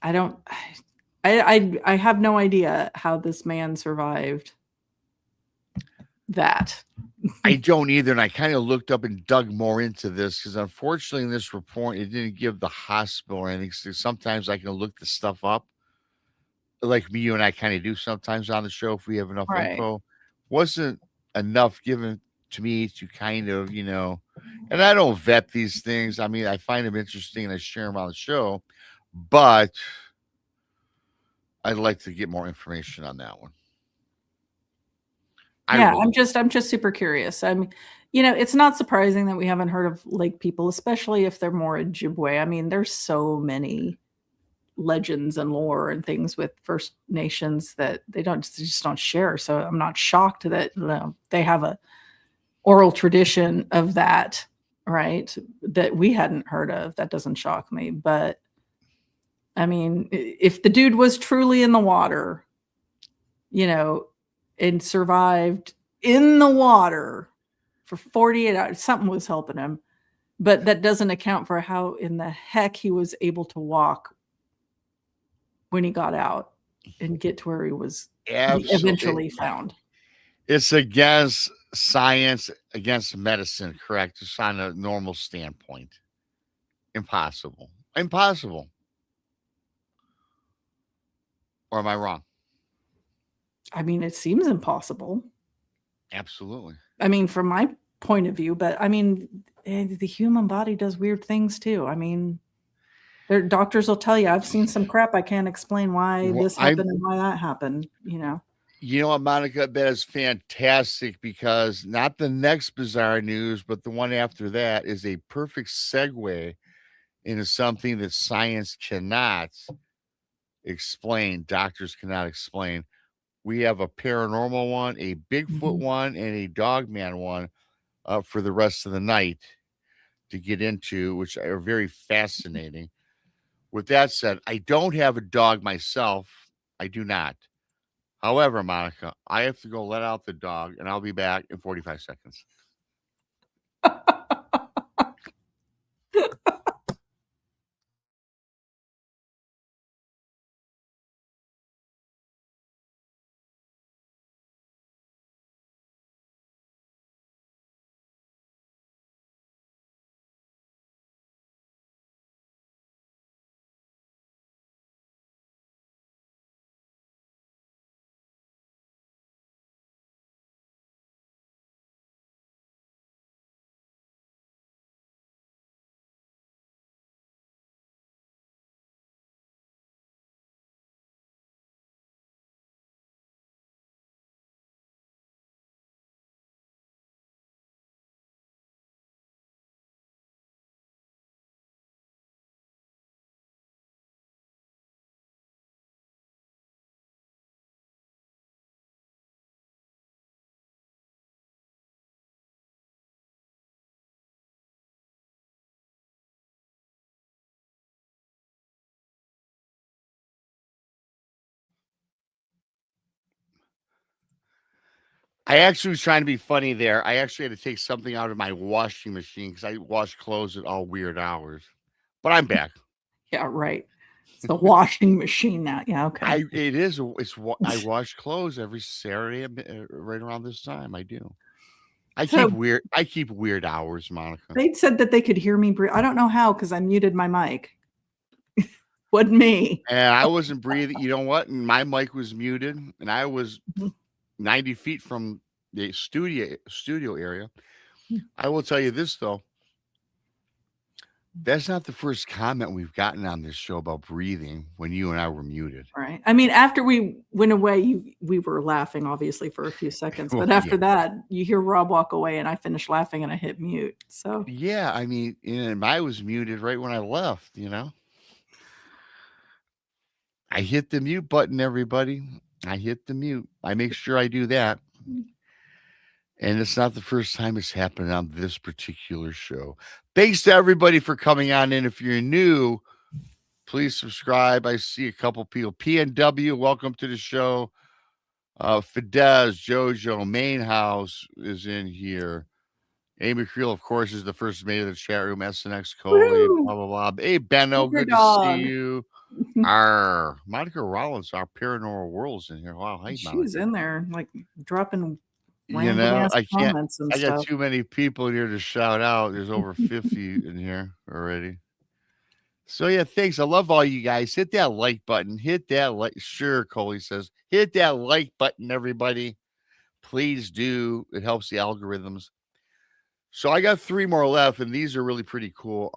I have no idea how this man survived that. I don't either. And I kind of looked up and dug more into this because unfortunately in this report, it didn't give the hospital or anything. So sometimes I can look the stuff up like you and I kind of do sometimes on the show if we have enough Right. info. Wasn't enough given to me to kind of, and I don't vet these things. I mean, I find them interesting and I share them on the show, but I'd like to get more information on that one. Yeah, I'm just super curious. It's not surprising that we haven't heard of lake people, especially if they're more Ojibwe. I mean, there's so many legends and lore and things with First Nations that they just don't share. So I'm not shocked that they have a oral tradition of that, right? That we hadn't heard of. That doesn't shock me. But I mean, if the dude was truly in the water, and survived in the water for 48 hours, something was helping him. But that doesn't account for how in the heck he was able to walk when he got out and get to where he was eventually found. It's against science, against medicine, correct? Just on a normal standpoint. Impossible. Or am I wrong? I mean, it seems impossible. Absolutely. I mean, from my point of view, but I mean, the human body does weird things too. I mean, their doctors will tell you, I've seen some crap. I can't explain why this happened and why that happened, You know what, Monica? That is fantastic because not the next bizarre news, but the one after that is a perfect segue into something that science cannot explain. Doctors cannot explain. We have a paranormal one, a Bigfoot one, and a Dogman one for the rest of the night to get into, which are very fascinating. With that said, I don't have a dog myself. I do not. However, Monica, I have to go let out the dog, and I'll be back in 45 seconds. I actually was trying to be funny there. I actually had to take something out of my washing machine because I wash clothes at all weird hours. But I'm back. Yeah, right. It's the washing machine now. Yeah, okay. It is. I wash clothes every Saturday right around this time. I do. I So keep weird hours, Monica. they said that they could hear me breathe. I don't know how because I muted my mic. Wasn't me. And I wasn't breathing. You know what? And my mic was muted, and I was 90 feet from the studio area. I will tell you this though. That's not the first comment we've gotten on this show about breathing when you and I were muted. Right. I mean, after we went away, we were laughing obviously for a few seconds, Well, but after that, you hear Rob walk away, and I finished laughing, and I hit mute. So yeah, I mean, and I was muted right when I left. I hit the mute button, everybody. I hit the mute. I make sure I do that. And it's not the first time it's happened on this particular show. Thanks to everybody for coming on in. If you're new, please subscribe. I see a couple people. PNW, welcome to the show. Fidesz, Jojo, Main House is in here. Amy Creel, of course, is the first mate of the chat room. SNX Coley, blah, blah, blah. Hey, Benno, good to see you. Monica Rollins, our paranormal world's in here. Wow, hey, she was in there, like dropping You random know, ass I can't. comments and I got stuff. too many people here to shout out. There's over 50 in here already. So yeah, thanks. I love all you guys. Hit that like button. Hit that like. Sure, Coley says, hit that like button, everybody. Please do. It helps the algorithms. So I got 3 more left, and these are really pretty cool.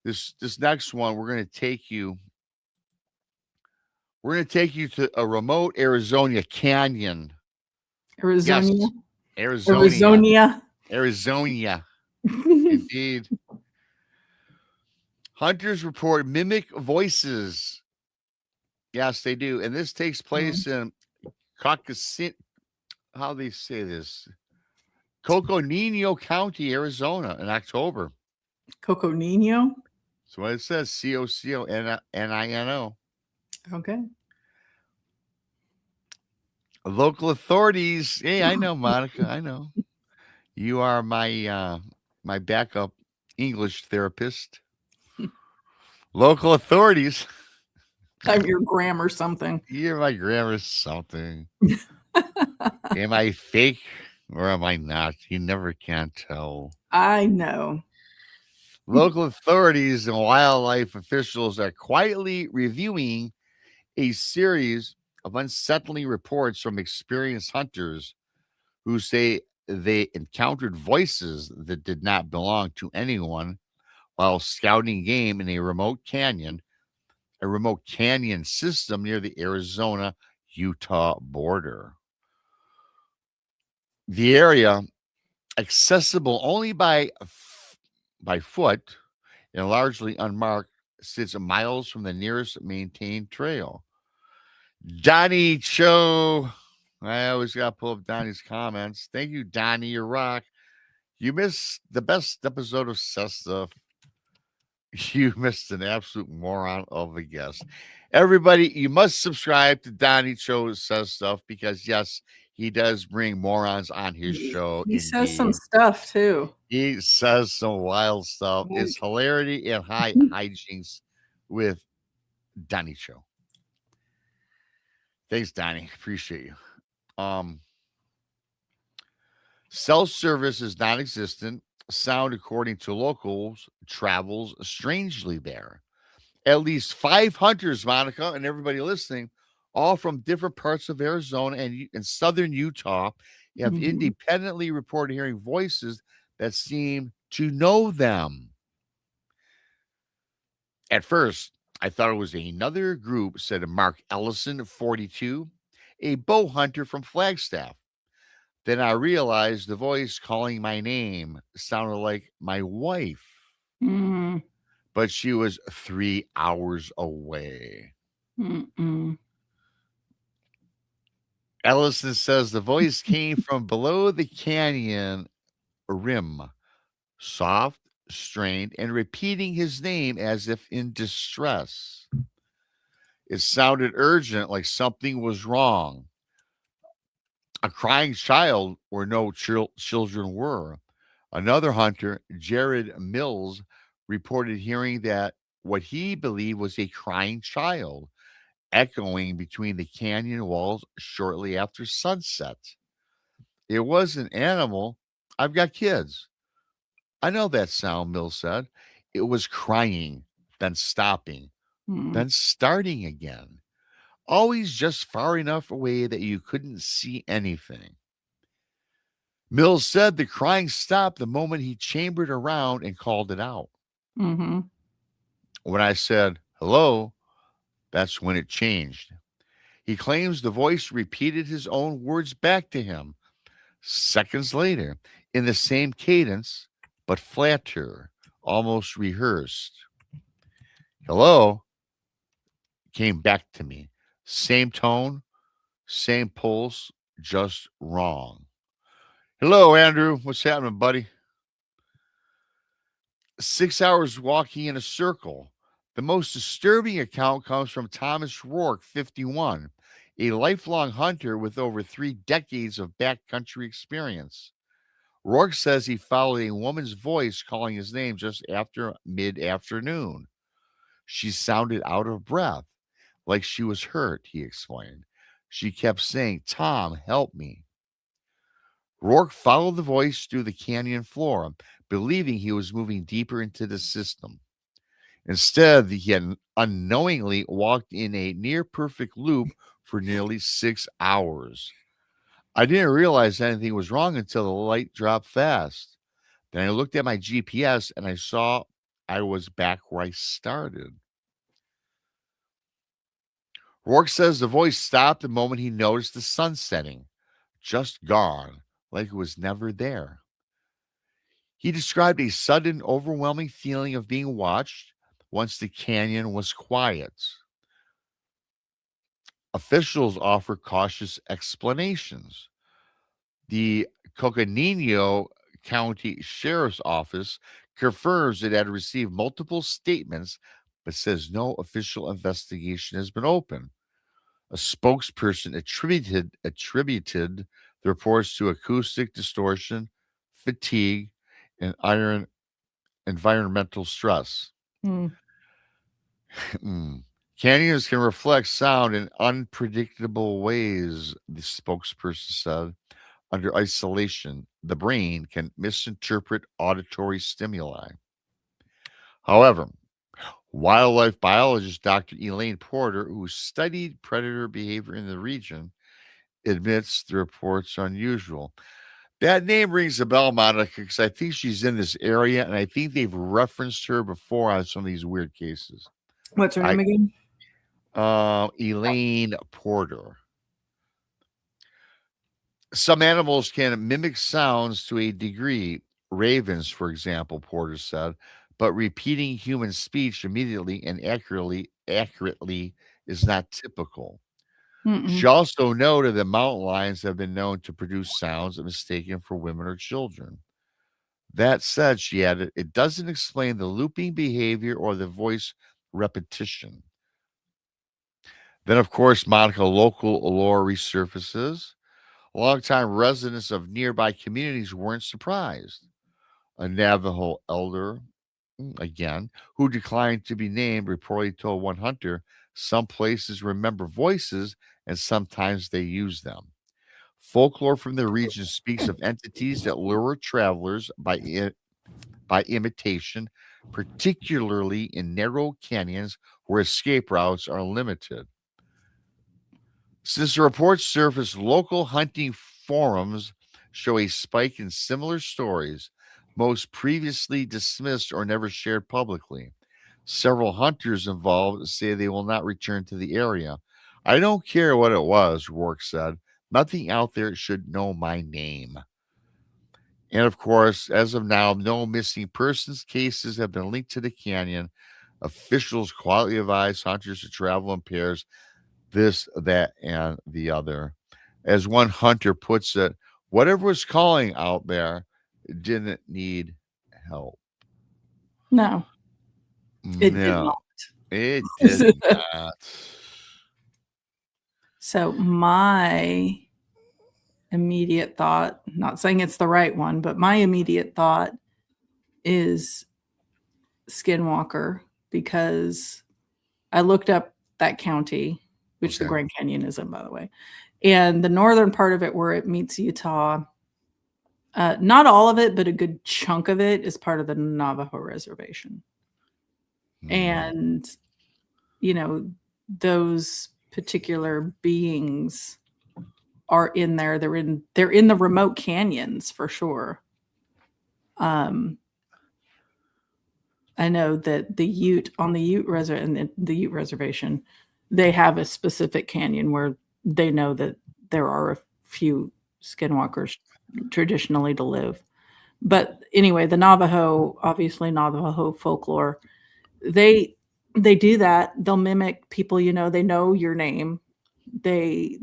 This next one, we're gonna take you. We're gonna take you to a remote Arizona canyon. Arizona. Yes, Arizona. Indeed. Hunters report mimic voices. Yes, they do. And this takes place in Caucasin. How they say this? Coconino County, Arizona, in October. Coco Nino. That's what it says. COCONINO. Okay. Local authorities. Hey, I know, Monica. I know. You are my my backup English therapist. Local authorities. I'm your grammar something. You're my grammar something. Am I fake or am I not? You never can tell. I know. Local authorities and wildlife officials are quietly reviewing a series of unsettling reports from experienced hunters who say they encountered voices that did not belong to anyone while scouting game in a remote canyon system near the Arizona-Utah border. The area, accessible only by foot and largely unmarked, sits miles from the nearest maintained trail. Donnie Cho, I always got to pull up Donnie's comments. Thank you, Donnie. You rock. You missed the best episode of Seth Stuff. You missed an absolute moron of a guest. Everybody, you must subscribe to Donnie Cho Says Stuff because, yes, he does bring morons on his show. He says some stuff too. He says some wild stuff. It's hilarity and high hijinks with Donnie Cho. Thanks, Donnie. Appreciate you. Cell service is non-existent. Sound, according to locals, travels strangely there. At least 5 hunters, Monica, and everybody listening, all from different parts of Arizona and southern Utah, have independently reported hearing voices that seem to know them. At first, I thought it was another group, said Mark Ellison, 42, a bow hunter from Flagstaff. Then I realized the voice calling my name sounded like my wife, but she was 3 hours away. Ellison says the voice came from below the canyon rim, soft, strained, and repeating his name as if in distress. It sounded urgent, like something was wrong. A crying child where no children were. Another hunter, Jared Mills, reported hearing that what he believed was a crying child echoing between the canyon walls shortly after sunset. It was an animal. I've got kids. I know that sound, Mills said. It was crying, then stopping, Hmm. then starting again. Always just far enough away that you couldn't see anything. Mills said the crying stopped the moment he chambered around and called it out. Mm-hmm. When I said, hello, that's when it changed. He claims the voice repeated his own words back to him seconds later in the same cadence, but flatter, almost rehearsed. Hello came back to me. Same tone, same pulse, just wrong. Hello, Andrew. What's happening, buddy? 6 hours walking in a circle. The most disturbing account comes from Thomas Rourke, 51, a lifelong hunter with over 3 decades of backcountry experience. Rourke says he followed a woman's voice calling his name just after mid afternoon. She sounded out of breath, like she was hurt, he explained. She kept saying, Tom, help me. Rourke followed the voice through the canyon floor, believing he was moving deeper into the system. Instead, he had unknowingly walked in a near perfect loop for nearly 6 hours. I didn't realize anything was wrong until the light dropped fast. Then I looked at my GPS and I saw I was back where I started. Rourke says the voice stopped the moment he noticed the sun setting, just gone, like it was never there. He described a sudden, overwhelming feeling of being watched once the canyon was quiet. Officials offer cautious explanations. The Coconino County Sheriff's Office confirms it had received multiple statements, but says no official investigation has been opened. A spokesperson attributed the reports to acoustic distortion, fatigue, and iron environmental stress. Hmm. Canyons can reflect sound in unpredictable ways, the spokesperson said. Under isolation, the brain can misinterpret auditory stimuli. However, wildlife biologist Dr. Elaine Porter, who studied predator behavior in the region, admits the report's unusual. That name rings a bell, Monica, because I think she's in this area, and I think they've referenced her before on some of these weird cases. What's her name again? Elaine Porter. Some animals can mimic sounds to a degree. Ravens, for example, Porter said, but repeating human speech immediately and accurately is not typical. She Mm-mm. also noted that mountain lions have been known to produce sounds mistaken for women or children. That said, she added, it doesn't explain the looping behavior or the voice repetition. Then, of course, Monica, local lore resurfaces. Longtime residents of nearby communities weren't surprised. A Navajo elder, again, who declined to be named, reportedly told one hunter some places remember voices and sometimes they use them. Folklore from the region speaks of entities that lure travelers by imitation, particularly in narrow canyons where escape routes are limited. Since the reports surfaced, local hunting forums show a spike in similar stories, most previously dismissed or never shared publicly. Several hunters involved say they will not return to the area. I don't care what it was, Rourke said. Nothing out there should know my name. And of course, as of now, no missing persons cases have been linked to the canyon. Officials quietly advise hunters to travel in pairs, this, that, and the other. As one hunter puts it, whatever was calling out there didn't need help. No, it did No, not. it did not. So my immediate thought, not saying it's the right one, but my immediate thought is Skinwalker, because I looked up that county, which the Okay. Grand Canyon is in, by the way, and the northern part of it where it meets Utah Not all of it, but a good chunk of it is part of the Navajo reservation. And, you know, those particular beings are in there. They're in the remote canyons for sure. I know that the Ute reservation, they have a specific canyon where they know that there are a few skinwalkers traditionally to live. But anyway, the Navajo, obviously Navajo folklore, they do that. They'll mimic people, they know your name. They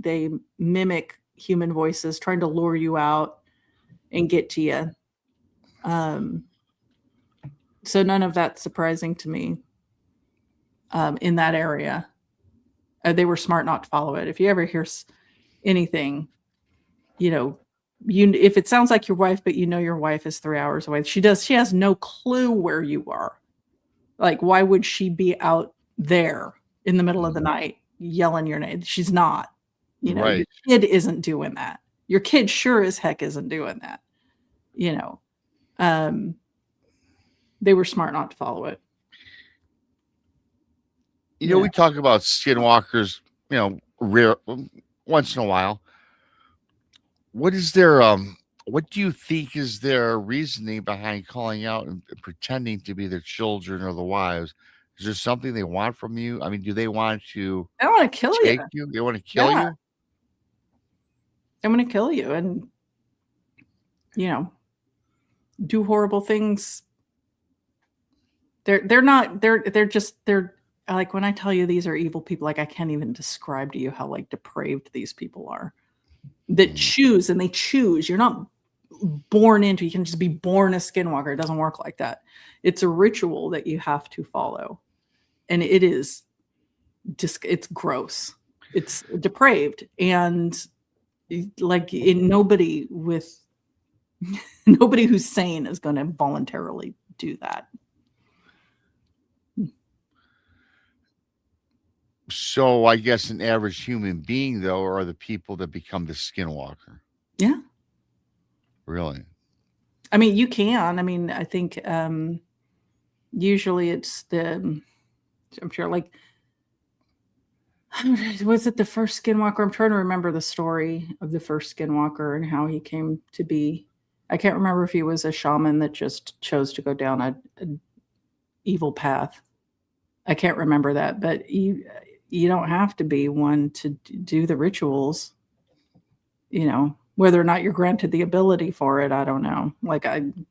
mimic human voices, trying to lure you out and get to you. So none of that's surprising to me in that area. They were smart not to follow it. If you ever hear anything, if it sounds like your wife, but your wife is 3 hours away, she has no clue where you are. Like, why would she be out there in the middle of the night yelling your name? She's not. Your kid isn't doing that. Your kid sure as heck isn't doing that. They were smart not to follow it. We talk about skinwalkers, rare once in a while. What is their what do you think is their reasoning behind calling out and pretending to be their children or the wives? Is there something they want from you? I mean, do they want to I want to kill take you. you? They want to kill you? I'm going to kill you and do horrible things. They're like, when I tell you these are evil people, like, I can't even describe to you how like depraved these people are that choose. You're not born into, you can just be born a skinwalker. It doesn't work like that. It's a ritual that you have to follow. And it is just, it's gross. It's depraved. And like nobody who's sane is going to voluntarily do that. So I guess an average human being, though, are the people that become the skinwalker. Yeah. Really? I mean, you can. I mean, I think usually it's I'm sure, like, was it the first skinwalker? I'm trying to remember the story of the first skinwalker and how he came to be. I can't remember if he was a shaman that just chose to go down an evil path. I can't remember that, but you don't have to be one to do the rituals, whether or not you're granted the ability for it. I don't know. Like, I'm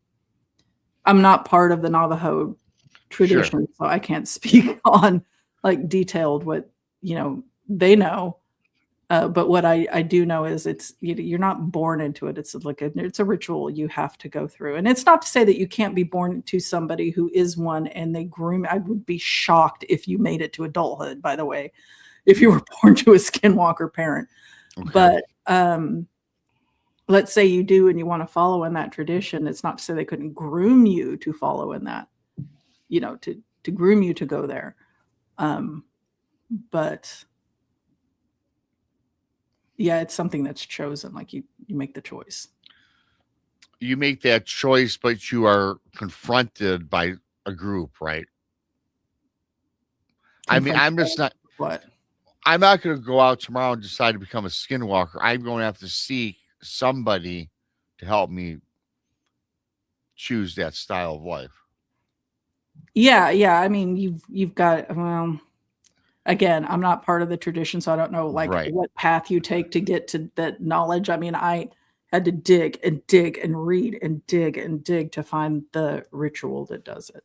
not part of the Navajo tradition, so I can't speak on like detailed what, they know. But what I do know is it's, you're not born into it. It's like it's a ritual you have to go through. And it's not to say that you can't be born to somebody who is one and they groom. I would be shocked if you made it to adulthood, by the way, if you were born to a skinwalker parent. Okay. But let's say you do and you want to follow in that tradition. It's not to say they couldn't groom you to follow in that, to groom you to go there. But yeah, it's something that's chosen. Like you make the choice. You make that choice, but you are confronted by a group, right? I mean, I'm just not. What? I'm not going to go out tomorrow and decide to become a skinwalker. I'm going to have to seek somebody to help me choose that style of life. Yeah. I mean, you've got, well, again, I'm not part of the tradition, so I don't know what path you take to get to that knowledge. I mean, I had to dig and read and dig to find the ritual that does it.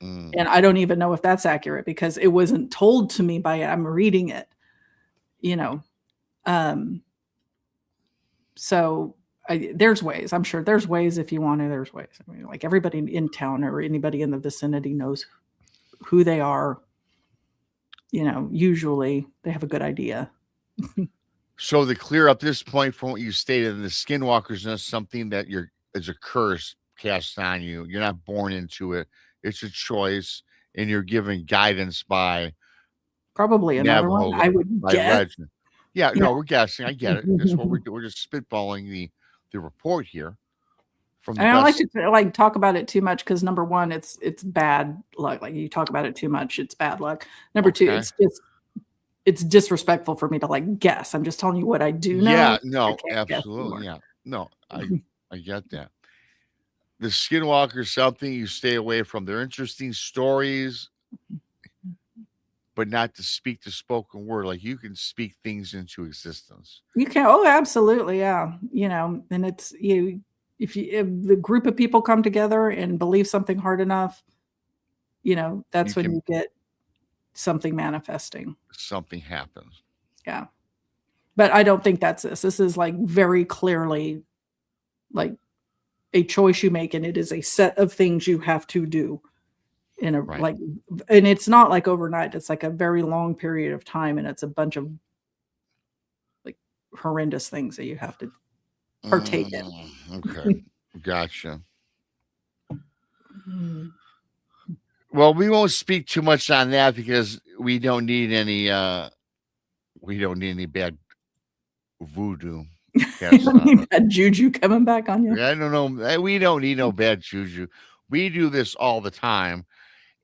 And I don't even know if that's accurate because it wasn't told to me I'm reading it, So there's ways. I'm sure there's ways if you want to. There's ways. I mean, like everybody in town or anybody in the vicinity knows who they are. Usually they have a good idea. So to clear up this point from what you stated, the skinwalker's not something that is a curse cast on you. You're not born into it. It's a choice, and you're given guidance by probably another Navajo, one. I would guess. Legend. Yeah, no, we're guessing. I get it. That's what we're just spitballing the report here. from I the don't like best. to like talk about it too much because number one, it's bad luck. Like you talk about it too much, it's bad luck. Number two, Okay. it's disrespectful for me to like guess. I'm just telling you what I do know. Yeah, I no, can't guess absolutely. more. Yeah. No, I get that. The skinwalker is something you stay away from. They're interesting stories, but not to speak the spoken word. Like you can speak things into existence. You can. Oh, absolutely. Yeah. And it's if the group of people come together and believe something hard enough, You that's when can you get something manifesting. something happens. Yeah. But I don't think that's this. This is like very clearly like a choice you make, and it is a set of things you have to do in a Right. and it's not like overnight. It's like a very long period of time, and it's a bunch of like horrendous things that you have to partake in. Okay. Gotcha. Mm. Well, we won't speak too much on that because we don't need any bad voodoo cast You on need us. that juju coming back on you. I don't know. We don't need no bad juju. We do this all the time.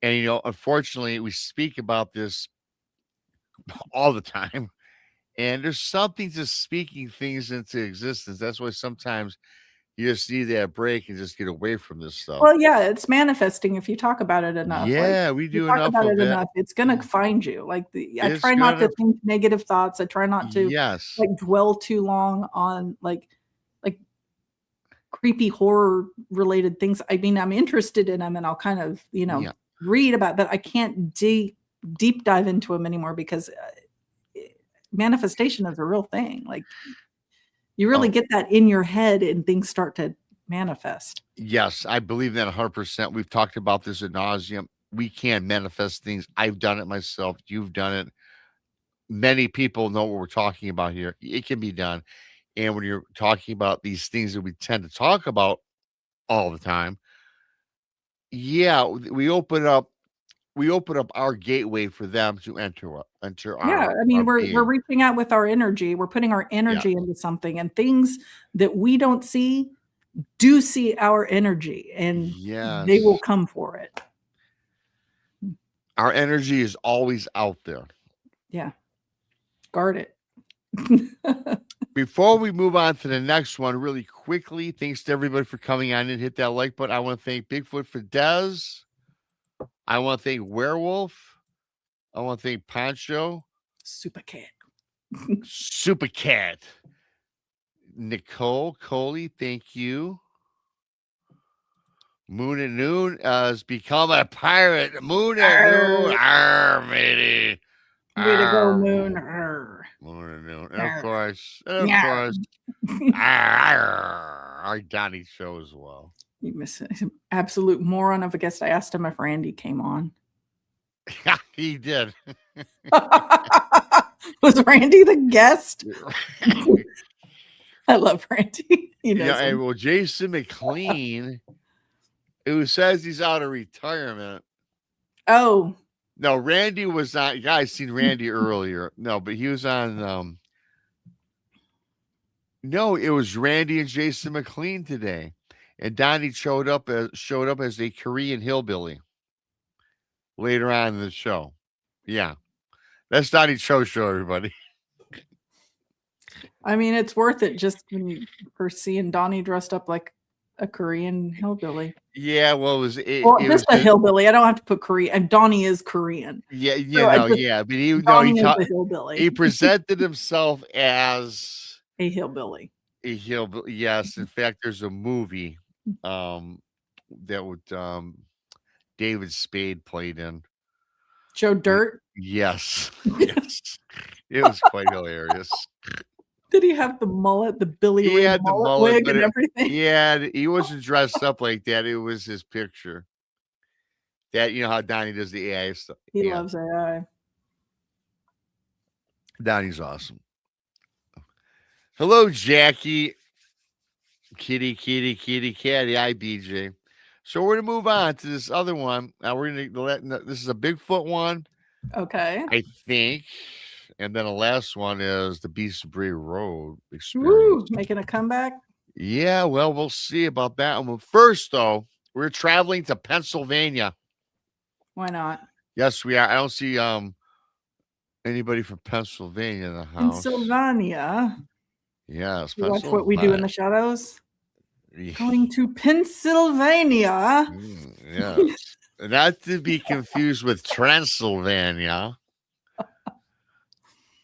And unfortunately, we speak about this all the time. And there's something to speaking things into existence. That's why sometimes you just need that break and just get away from this stuff. Well, yeah, it's manifesting if you talk about it enough. Like Yeah, we if you do talk enough about of it it. enough, it's gonna find you. Like I It's try not to gonna, think negative thoughts. I try not to yes. like dwell too long on like creepy horror related things. I mean, I'm interested in them and I'll kind of, Yeah. read about, but I can't deep dive into them anymore because manifestation is a real thing. Like you really Oh, get that in your head and things start to manifest. yes, I believe that 100%. We've talked about this ad nauseum. We can manifest things. I've done it myself. You've done it. Many people know what we're talking about here. It can be done. And when you're talking about these things that we tend to talk about all the time, yeah, we open up our gateway for them to enter Yeah, our I mean, we're being. reaching out with our energy. We're putting our Yeah. energy into something, and things that we don't see do see our energy, and they will Yes. come for it. Our energy is always out there. Yeah, guard it. Before we move on to the next one, really quickly, thanks to everybody for coming on and hit that like button. I want to thank Bigfoot for Dez. I want to thank Werewolf. I want to thank Poncho, Super cat. Super Cat, Nicole, Coley, thank you. Moon and Noon has become a pirate. Moon and Noon, Arr, matey. way to go, Arr, Moon. Arr, Moon and Noon. And arr, of yarr. course, our Donnie show as well. You miss an absolute moron of a guest. I asked him if Randy came on. He did. Was Randy the guest? I love Randy. He knows Yeah, him. well, Jason McLean, who says he's out of retirement. Oh, No, Randy was on. You guys seen Randy earlier. No, but he was on. No, it was Randy and Jason McLean today, and Donnie showed up as a Korean hillbilly later on in the show. Yeah, that's Donnie show, everybody. I mean, it's worth it just for seeing Donnie dressed up like a Korean hillbilly. Yeah, well, Well, just a hillbilly. I don't have to put Korean. And Donnie is Korean. Yeah, but Donnie is a hillbilly. he presented himself as A hillbilly. a hillbilly. Yes, in fact, there's a movie that would David Spade played in. Joe Dirt. Yes, yes, it was quite hilarious. Did he have the mullet, the Billy He Ray had the mullet, wig but and everything? yeah, he wasn't dressed up like that. It was his picture. That how Donnie does the AI stuff. He loves AI. Donnie's awesome. Hello, Jackie. Kitty, catty. Hi, BJ. So we're gonna move on to this other one. Now we're gonna this is a Bigfoot one, Okay. I think, and then the last one is the Beast of Bray Road experience. Woo, making a comeback. Yeah, well, we'll see about that. Well, first, though, we're traveling to Pennsylvania. Why not? Yes, we are. I don't see anybody from Pennsylvania in the house. Pennsylvania. Yes, You watch What We Do in the Shadows? Going to Pennsylvania. Yes. Not to be confused with Transylvania.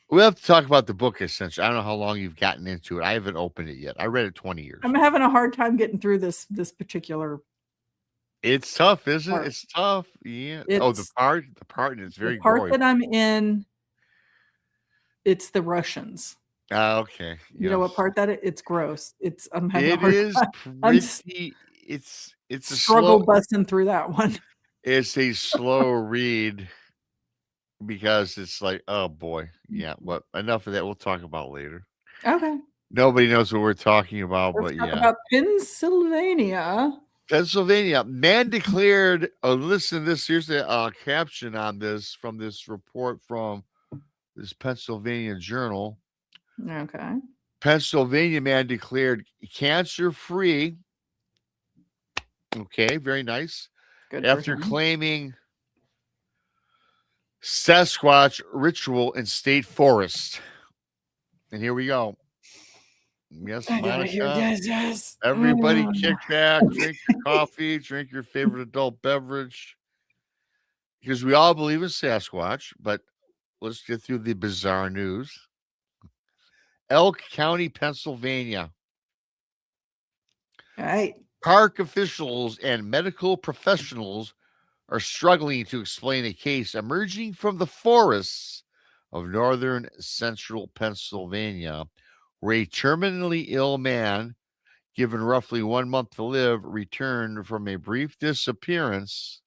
We'll have to talk about the book, essentially. I don't know how long you've gotten into it. I haven't opened it yet. I read it 20 years. I'm having a hard time getting through this particular. It's tough, isn't part. it? It's tough. Yeah. It's, the part, and it's very the part gory. that I'm in. It's the Russians. Okay. You know what part that it's gross. I'm having a It hard is time. pretty. It's a struggle slow, busting through that one. It's a slow read because it's like, oh boy, yeah. But enough of that. We'll talk about later. Okay. Nobody knows what we're talking about, Let's but talk yeah. about Pennsylvania. Pennsylvania man declared. Listen, here's the caption on this from this report from this Pennsylvania Journal. Okay. Pennsylvania man declared cancer-free. Okay, very nice. Good. After claiming Sasquatch ritual in state forest. And here we go. Yes, Monica. Yes. Everybody kick back, drink your coffee, drink your favorite adult beverage. Because we all believe in Sasquatch, but let's get through the bizarre news. Elk County, Pennsylvania. All right. Park officials and medical professionals are struggling to explain a case emerging from the forests of northern central Pennsylvania, where a terminally ill man, given roughly 1 month to live, returned from a brief disappearance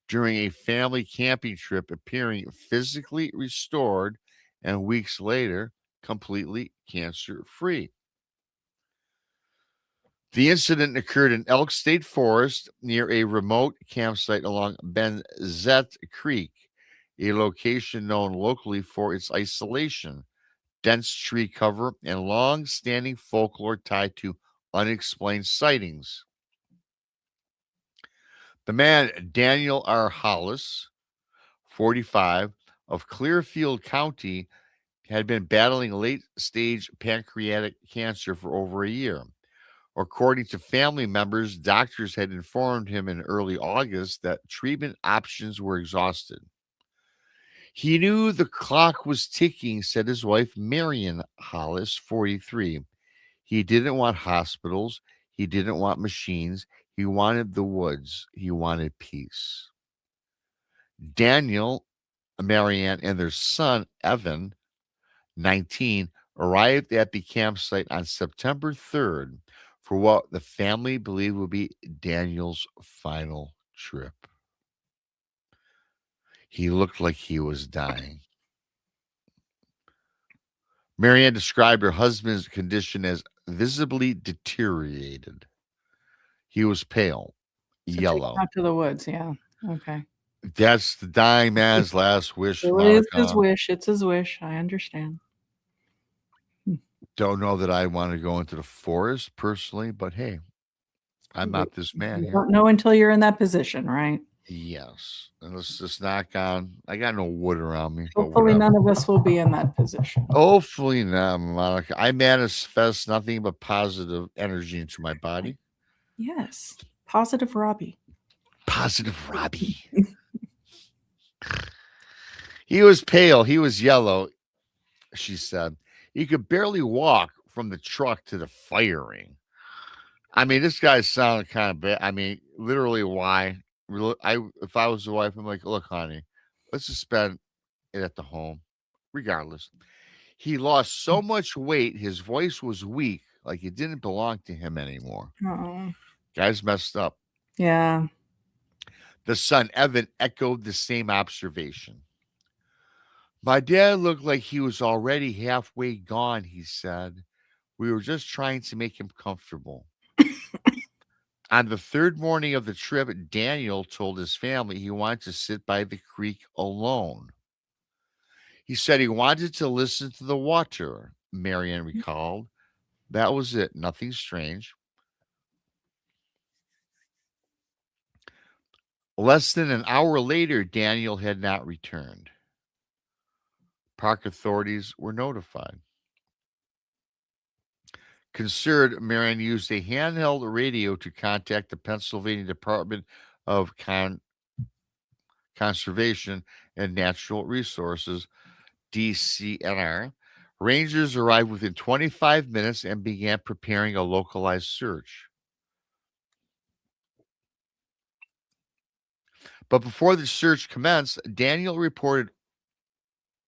during a family camping trip, appearing physically restored and weeks later, completely cancer-free. The incident occurred in Elk State Forest near a remote campsite along Benzett Creek, a location known locally for its isolation, dense tree cover, and long-standing folklore tied to unexplained sightings. The man, Daniel R. Hollis, 45, of Clearfield County, had been battling late-stage pancreatic cancer for over a year. According to family members, doctors had informed him in early August that treatment options were exhausted. He knew the clock was ticking, said his wife, Marion Hollis, 43. He didn't want hospitals. He didn't want machines. He wanted the woods. He wanted peace. Daniel, Marianne, and their son, Evan, 19, arrived at the campsite on September 3rd for what the family believed would be Daniel's final trip. He looked like he was dying. Marianne described her husband's condition as visibly deteriorated. He was pale, yellow. Out to the woods, yeah. Okay. That's the dying man's last wish. It's his wish. It's his wish. I understand. Don't know that I want to go into the forest personally, but hey, I'm not this man. You don't know until you're in that position, right? Yes. And let's just knock on. I got no wood around me. Hopefully, none of us will be in that position. Hopefully not, Monica. I manifest nothing but positive energy into my body. Yes. Positive Robbie. Positive Robbie. He was pale. He was yellow, she said. He could barely walk from the truck to the firing. I mean, this guy sounded kind of bad. I mean, literally, why? If I was the wife, I'm like, look, honey, let's just spend it at the home, regardless. He lost so much weight, his voice was weak, like it didn't belong to him anymore. Uh-oh. Guy's messed up. Yeah. The son, Evan, echoed the same observation. My dad looked like he was already halfway gone, he said. We were just trying to make him comfortable. On the third morning of the trip, Daniel told his family he wanted to sit by the creek alone. He said he wanted to listen to the water, Marianne recalled. That was it. Nothing strange. Less than an hour later, Daniel had not returned. Park authorities were notified. Concerned, Marion used a handheld radio to contact the Pennsylvania Department of Conservation and Natural Resources, DCNR. Rangers arrived within 25 minutes and began preparing a localized search. But before the search commenced, Daniel reported,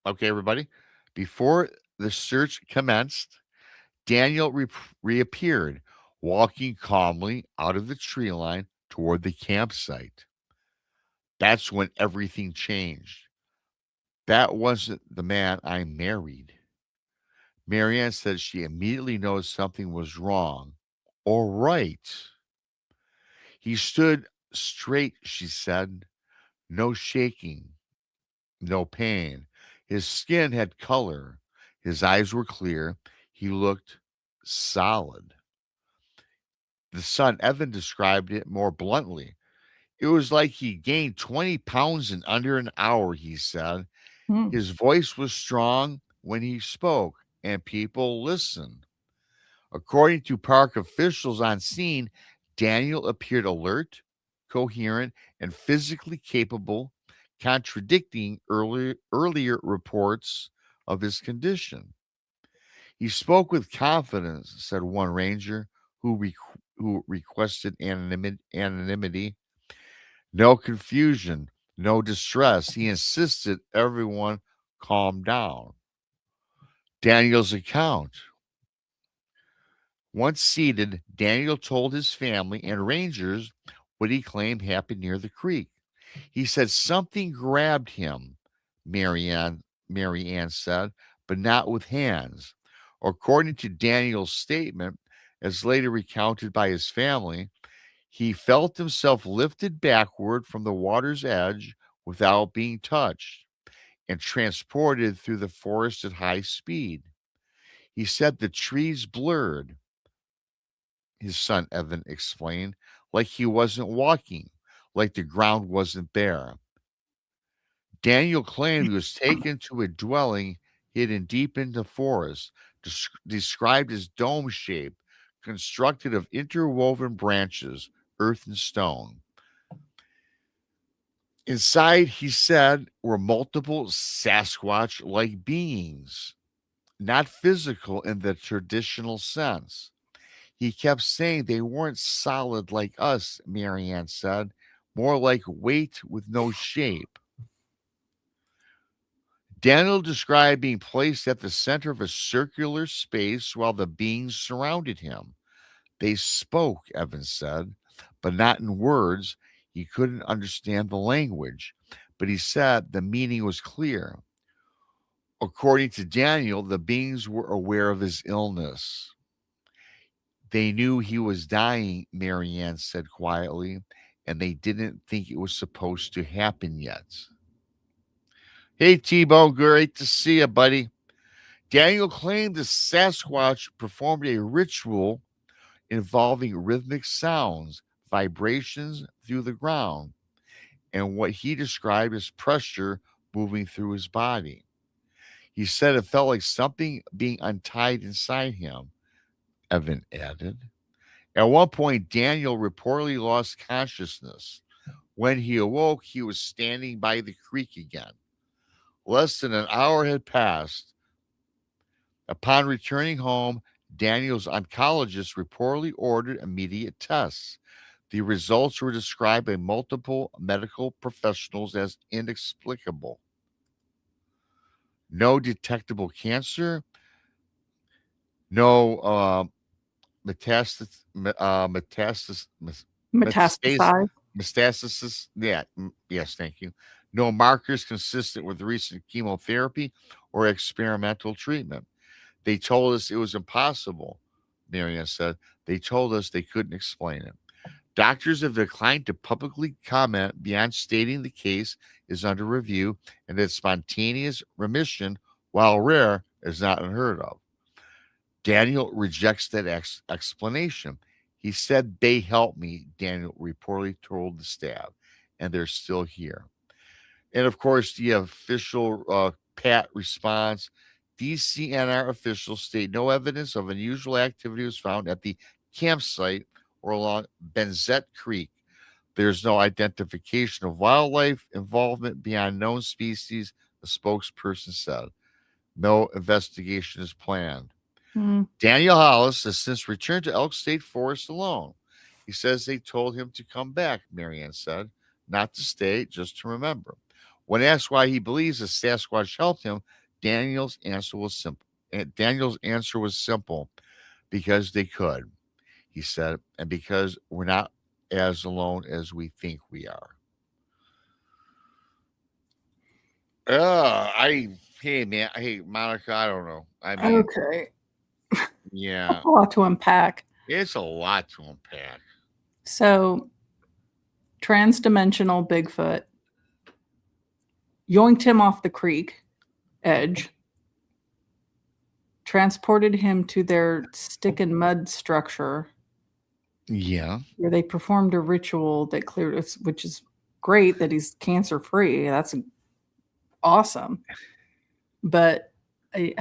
okay, everybody, before the search commenced, Daniel reappeared, walking calmly out of the tree line toward the campsite. That's when everything changed. That wasn't the man I married. Marianne said she immediately noticed something was wrong or right. He stood straight, she said, no shaking, no pain. His skin had color. His eyes were clear. He looked solid. The son, Evan, described it more bluntly. It was like he gained 20 pounds in under an hour, he said. Hmm. His voice was strong when he spoke, and people listened. According to park officials on scene, Daniel appeared alert, coherent, and physically capable, contradicting earlier reports of his condition. He spoke with confidence, said one ranger who requested anonymity. No confusion, no distress. He insisted everyone calm down. Daniel's account. Once seated, Daniel told his family and rangers what he claimed happened near the creek. He said something grabbed him, Marianne said, but not with hands. According to Daniel's statement, as later recounted by his family, he felt himself lifted backward from the water's edge without being touched and transported through the forest at high speed. He said the trees blurred, his son Evan explained, like he wasn't walking, like the ground wasn't there. Daniel claimed he was taken to a dwelling hidden deep in the forest, described as dome shaped, constructed of interwoven branches, earth and stone. Inside, he said, were multiple Sasquatch like beings, not physical in the traditional sense. He kept saying they weren't solid like us, Marianne said, more like weight with no shape. Daniel described being placed at the center of a circular space while the beings surrounded him. They spoke, Evans said, but not in words. He couldn't understand the language, but he said the meaning was clear. According to Daniel, the beings were aware of his illness. They knew he was dying, Marianne said quietly, and they didn't think it was supposed to happen yet. Hey, T-Bone, great to see you, buddy. Daniel claimed the Sasquatch performed a ritual involving rhythmic sounds, vibrations through the ground, and what he described as pressure moving through his body. He said it felt like something being untied inside him, Evan added. At one point, Daniel reportedly lost consciousness. When he awoke, he was standing by the creek again. Less than an hour had passed. Upon returning home, Daniel's oncologist reportedly ordered immediate tests. The results were described by multiple medical professionals as inexplicable. No detectable cancer, no Metastasize. metastasis. Yeah, yes, thank you. No markers consistent with recent chemotherapy or experimental treatment. They told us it was impossible, Marianne said. They told us they couldn't explain it. Doctors have declined to publicly comment beyond stating the case is under review and that spontaneous remission, while rare, is not unheard of. Daniel rejects that explanation. He said they helped me, Daniel reportedly told the staff, and they're still here. And of course, the official pat response, DCNR officials state no evidence of unusual activity was found at the campsite or along Benzette Creek. There's no identification of wildlife involvement beyond known species, the spokesperson said. No investigation is planned. Daniel Hollis has since returned to Elk State Forest alone. He says they told him to come back, Marianne said, not to stay, just to remember. When asked why he believes the Sasquatch helped him, Daniel's answer was simple. Because they could, he said, and because we're not as alone as we think we are. Hey, Monica, I don't know. I mean, Okay. yeah, A lot to unpack. it's a lot to unpack. So, transdimensional Bigfoot yoinked him off the creek edge, transported him to their stick and mud structure. Yeah. Where they performed a ritual that cleared us, which is great that he's cancer free. That's awesome. But I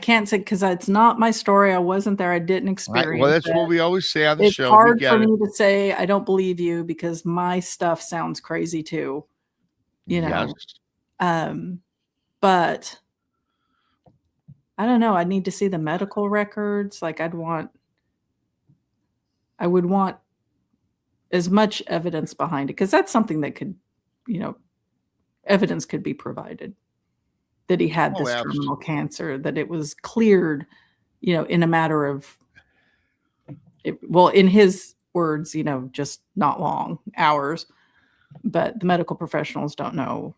can't say because it's not my story. I wasn't there. I didn't experience. Well, that's it. what we always say on the show. It's hard for me to say I don't believe you because my stuff sounds crazy too. You know. Yes. But I don't know. I need to see the medical records. Like I would want as much evidence behind it because that's something that could, evidence could be provided that he had this terminal cancer, that it was cleared, in a matter of, in his words, just not long, hours. But the medical professionals don't know,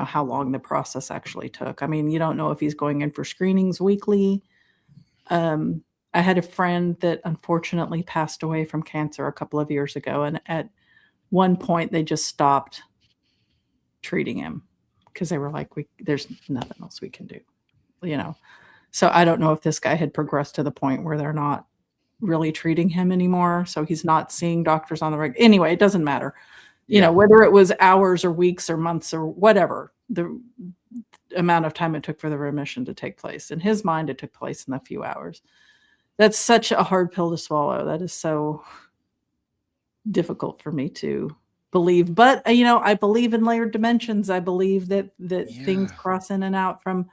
how long the process actually took. I mean, you don't know if he's going in for screenings weekly. I had a friend that unfortunately passed away from cancer a couple of years ago. And at one point they just stopped treating him because they were like, there's nothing else we can do, So I don't know if this guy had progressed to the point where they're not really treating him anymore. So he's not seeing doctors on the regular. Anyway, it doesn't matter. Whether it was hours or weeks or months or whatever, the amount of time it took for the remission to take place. In his mind, it took place in a few hours. That's such a hard pill to swallow. That is so difficult for me to believe. But, I believe in layered dimensions. I believe that things cross in and out from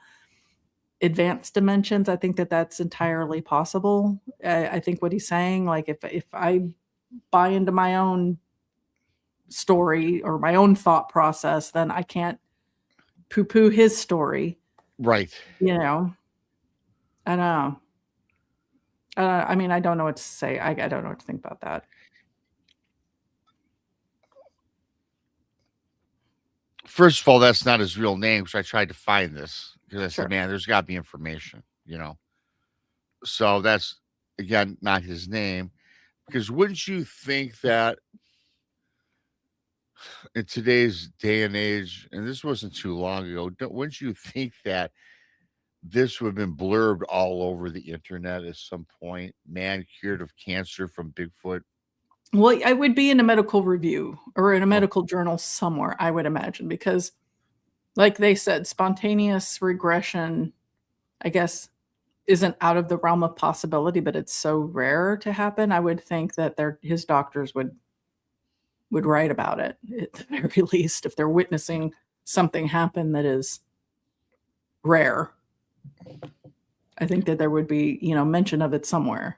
advanced dimensions. I think that that's entirely possible. I think what he's saying, like if I buy into my own story or my own thought process, then I can't poo-poo his story. Right. I don't know. I mean, I don't know what to say. I don't know what to think about that. First of all, that's not his real name, so I tried to find this because I said, man, there's got to be information, So that's, again, not his name. Because wouldn't you think that in today's day and age, and this wasn't too long ago, wouldn't you think that this would have been blurbed all over the internet at some point? Man cured of cancer from Bigfoot. Well, I would be in a medical review or in a medical journal somewhere, I would imagine, because like they said, spontaneous regression, I guess, isn't out of the realm of possibility, but it's so rare to happen. I would think that his doctors would write about it at the very least if they're witnessing something happen that is rare. I think that there would be, mention of it somewhere.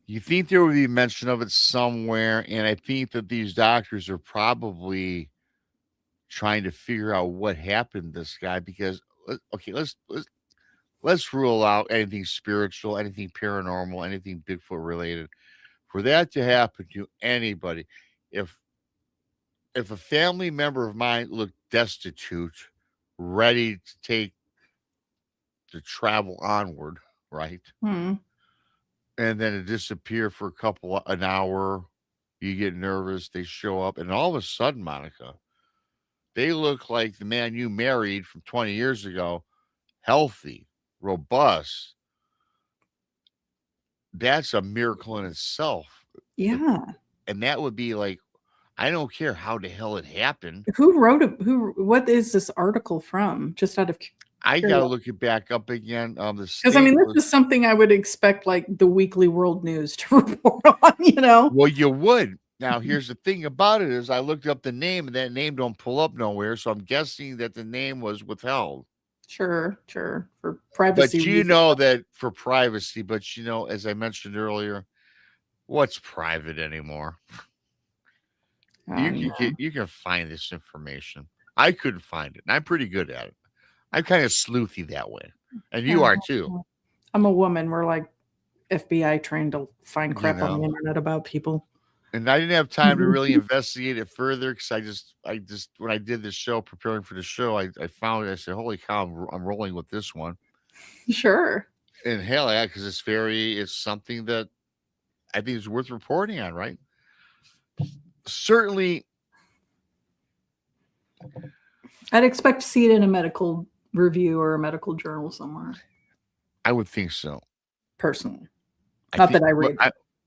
You think there would be mention of it somewhere, and I think that these doctors are probably trying to figure out what happened to this guy because, okay, let's rule out anything spiritual, anything paranormal, anything Bigfoot related. For that to happen to anybody, if a family member of mine looked destitute, ready to travel onward, right? And then it disappear for an hour. You get nervous. They show up, and all of a sudden, Monica, They look like the man you married from 20 years ago, healthy, robust. That's a miracle in itself. Yeah. And that would be like, I don't care how the hell it happened. Who wrote it? What is this article from? Just out of I got to look it back up again. The because I mean, this is something I would expect like the Weekly World News to report on, you know? Well, you would. Now, here's the thing about it is I looked up the name and that name don't pull up nowhere. So I'm guessing that the name was withheld. Sure. For But privacy you reasons. know that for privacy, but you know, as I mentioned earlier, what's private anymore? You can find this information. I couldn't find it, and I'm pretty good at it. I'm kind of sleuthy that way, and you are too. I'm a woman. We're like FBI trained to find crap on the know. internet about people. And I didn't have time to really investigate it further because I just when I did this show, preparing for the show, I found it. I said, "Holy cow, I'm rolling with this one." Sure. And hell yeah, because it's something that I think is worth reporting on, right? Certainly, I'd expect to see it in a medical review or a medical journal somewhere. I would think so. Personally, not that I read.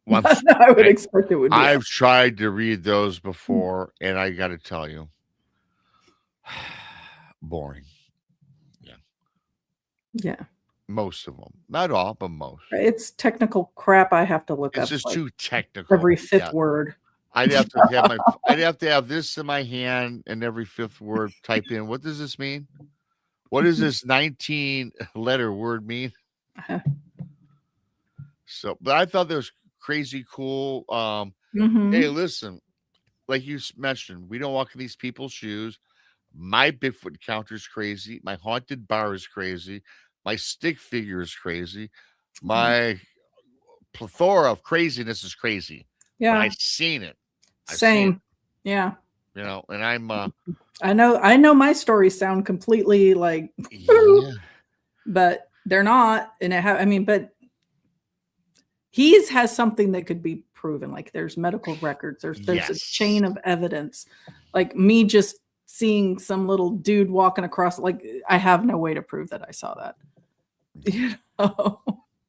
Well, I would expect it would be. I've tried to read those before, and I got to tell you, boring. Yeah. Most of them, not all, but most. It's technical crap. I have to look up. It's just too technical. Every fifth word. I'd have to have this in my hand, and every fifth word type in. What does this mean? What does this 19-letter word mean? So, but I thought that was crazy cool. Hey, listen, like you mentioned, we don't walk in these people's shoes. My Bigfoot encounter is crazy. My haunted bar is crazy. My stick figure is crazy. My plethora of craziness is crazy. Yeah, but I've seen it. Same. Yeah. You know, and I'm. I know my stories sound completely like. Yeah. But they're not, and but has something that could be proven. Like there's medical records. There's a chain of evidence. Like me just seeing some little dude walking across, like I have no way to prove that I saw that.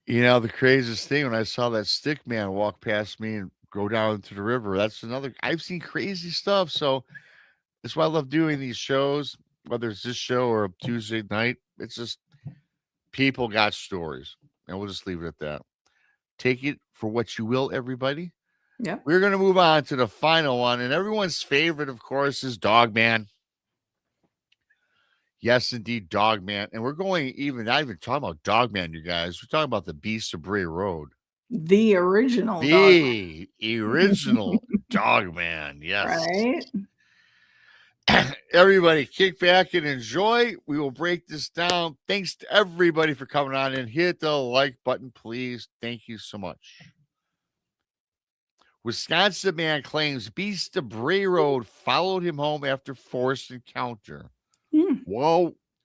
You know, the craziest thing when I saw that stick man walk past me and go down to the river, that's another. I've seen crazy stuff. So that's why I love doing these shows, whether it's this show or a Tuesday night. It's just people got stories, and we'll just leave it at that. Take it for what you will, everybody. Yeah. We're going to move on to the final one, and everyone's favorite, of course, is Dogman. Yes, indeed, Dogman. And we're going not even talking about Dogman, you guys. We're talking about the Beast of Bray Road. The original Dogman. Yes. Right. Everybody, kick back and enjoy. We will break this down. Thanks to everybody for coming on and hit the like button, please. Thank you so much. Wisconsin man claims Beast of Bray Road followed him home after forced encounter.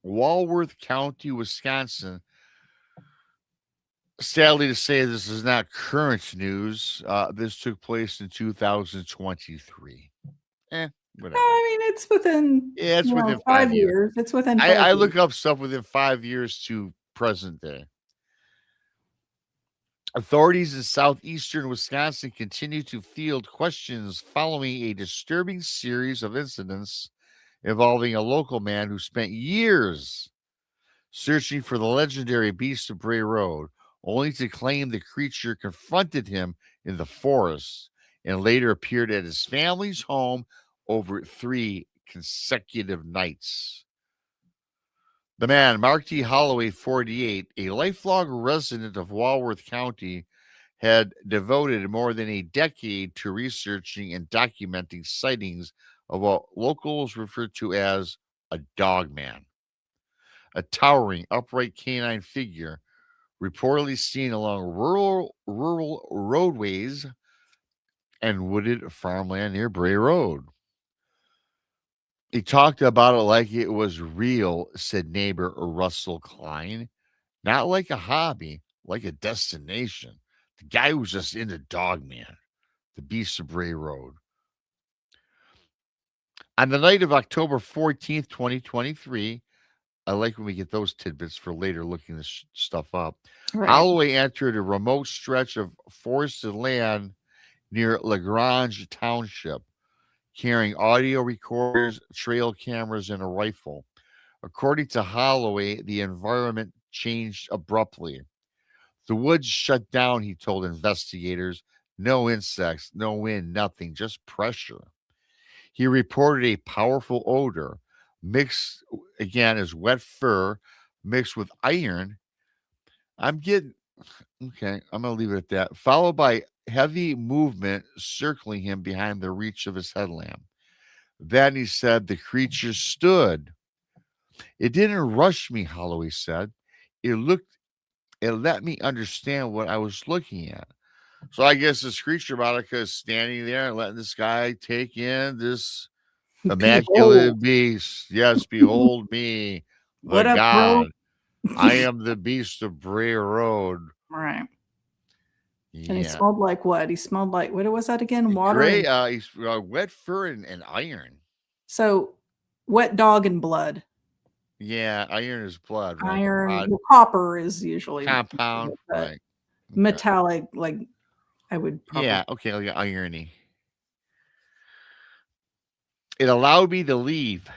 Walworth County, Wisconsin. Sadly to say, this is not current news. This took place in 2023. Whatever. I mean, it's within. Yeah, it's within 5 years. It's within. 5 I years. look up stuff within 5 years to present day. Authorities in southeastern Wisconsin continue to field questions following a disturbing series of incidents involving a local man who spent years searching for the legendary Beast of Bray Road, only to claim the creature confronted him in the forest and later appeared at his family's home over 3 consecutive nights. The man, Mark T. Holloway, 48, a lifelong resident of Walworth County, had devoted more than a decade to researching and documenting sightings of what locals refer to as a dogman, a towering, upright canine figure reportedly seen along rural roadways and wooded farmland near Bray Road. He talked about it like it was real, said neighbor Russell Klein. Not like a hobby, like a destination. The guy who was just into Dogman, the Beast of Bray Road. On the night of October 14th, 2023, I like when we get those tidbits for later looking this stuff up. Right. Holloway entered a remote stretch of forested land near Lagrange Township, carrying audio recorders, trail cameras, and a rifle. According to Holloway, the environment changed abruptly. The woods shut down, he told investigators. No insects, no wind, nothing, just pressure. He reported a powerful odor mixed again as wet fur mixed with iron. I'm getting okay, I'm gonna leave it at that. Followed by heavy movement circling him behind the reach of his headlamp. Then he said the creature stood. It didn't rush me, Holloway said. It let me understand what I was looking at. So I guess this creature, Monica, is standing there and letting this guy take in this immaculate Behold. beast. Yes, behold me, the What up, bro? God. I am the beast of Bray Road. Right. And he Yeah. smelled like what? He smelled like, what was that again? Water Gray, and he's wet fur and iron. so wet dog and blood. Yeah, iron is blood, right? Iron, Odd well, copper is usually compound, but right? Okay. metallic, like I would probably Yeah, okay, like irony. It allowed me to leave.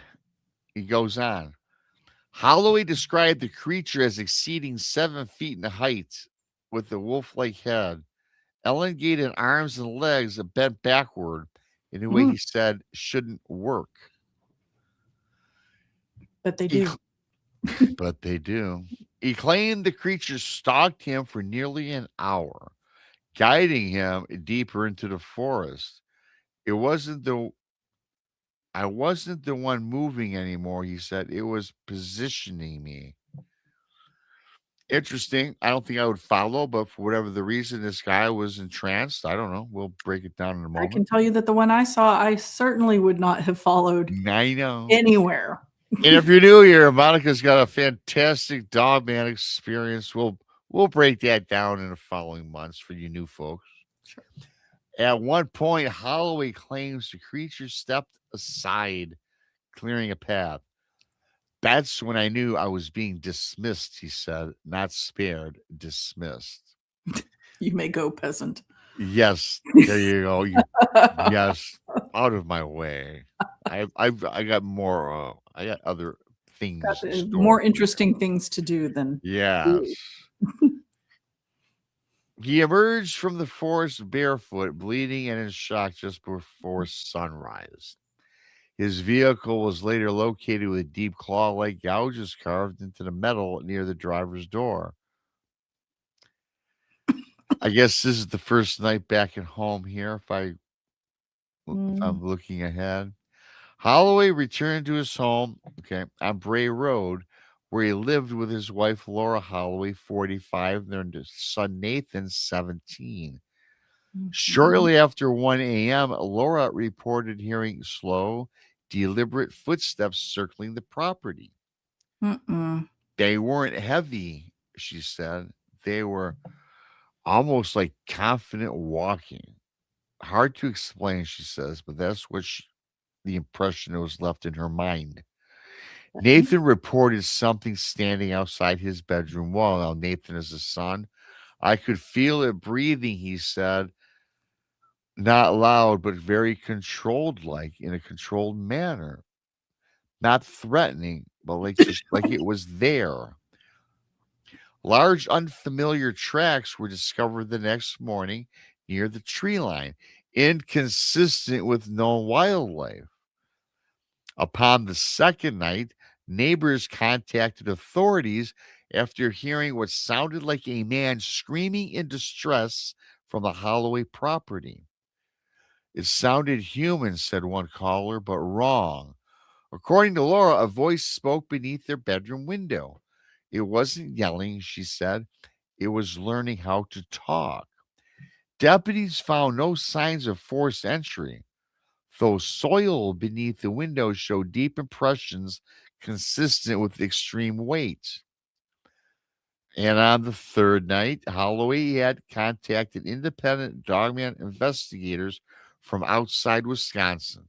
He goes on. Holloway described the creature as exceeding 7 feet in height with a wolf-like head, elongated arms and legs that bent backward in a way Mm. he said shouldn't work. but they He do. cl- but they do. He claimed the creature stalked him for nearly an hour, guiding him deeper into the forest. It wasn't the I wasn't the one moving anymore, he said. It was positioning me. Interesting. I don't think I would follow, but for whatever the reason, this guy was entranced. I don't know. We'll break it down in a I moment. can tell you that the one I saw, I certainly would not have followed I know. anywhere. And if you're new here, Monica's got a fantastic dog man experience. We'll break that down in the following months for you new folks. Sure. At one point, Holloway claims the creature stepped aside, clearing a path. That's when I knew I was being dismissed, he said, not spared, dismissed. You may go, peasant. Yes, there you go. Yes, out of my way. I got more. I got other things. Got in store more for you. interesting things to do than Yes. He emerged from the forest barefoot, bleeding and in shock just before sunrise. His vehicle was later located with deep claw-like gouges carved into the metal near the driver's door. I guess this is the first night back at home here, if I'm looking ahead. Holloway returned to his home, on Bray Road, where he lived with his wife Laura Holloway, 45, and their son Nathan, 17. Shortly after 1 a.m., Laura reported hearing slow, deliberate footsteps circling the property. They weren't heavy, she said. They were almost like confident walking. Hard to explain, she says, but that's what the impression that was left in her mind. Nathan reported something standing outside his bedroom wall. Now, Nathan is his son. I could feel it breathing, he said. Not loud, but very controlled, like in a controlled manner. Not threatening, but like just like it was there. Large, unfamiliar tracks were discovered the next morning near the tree line, inconsistent with known wildlife. Upon the second night, neighbors contacted authorities after hearing what sounded like a man screaming in distress from the Holloway property. It sounded human, said one caller, but wrong. According to Laura, a voice spoke beneath their bedroom window. It wasn't yelling, she said. It was learning how to talk. Deputies found no signs of forced entry, though soil beneath the window showed deep impressions consistent with extreme weight. And on the third night, Holloway had contacted independent dogman investigators from outside Wisconsin.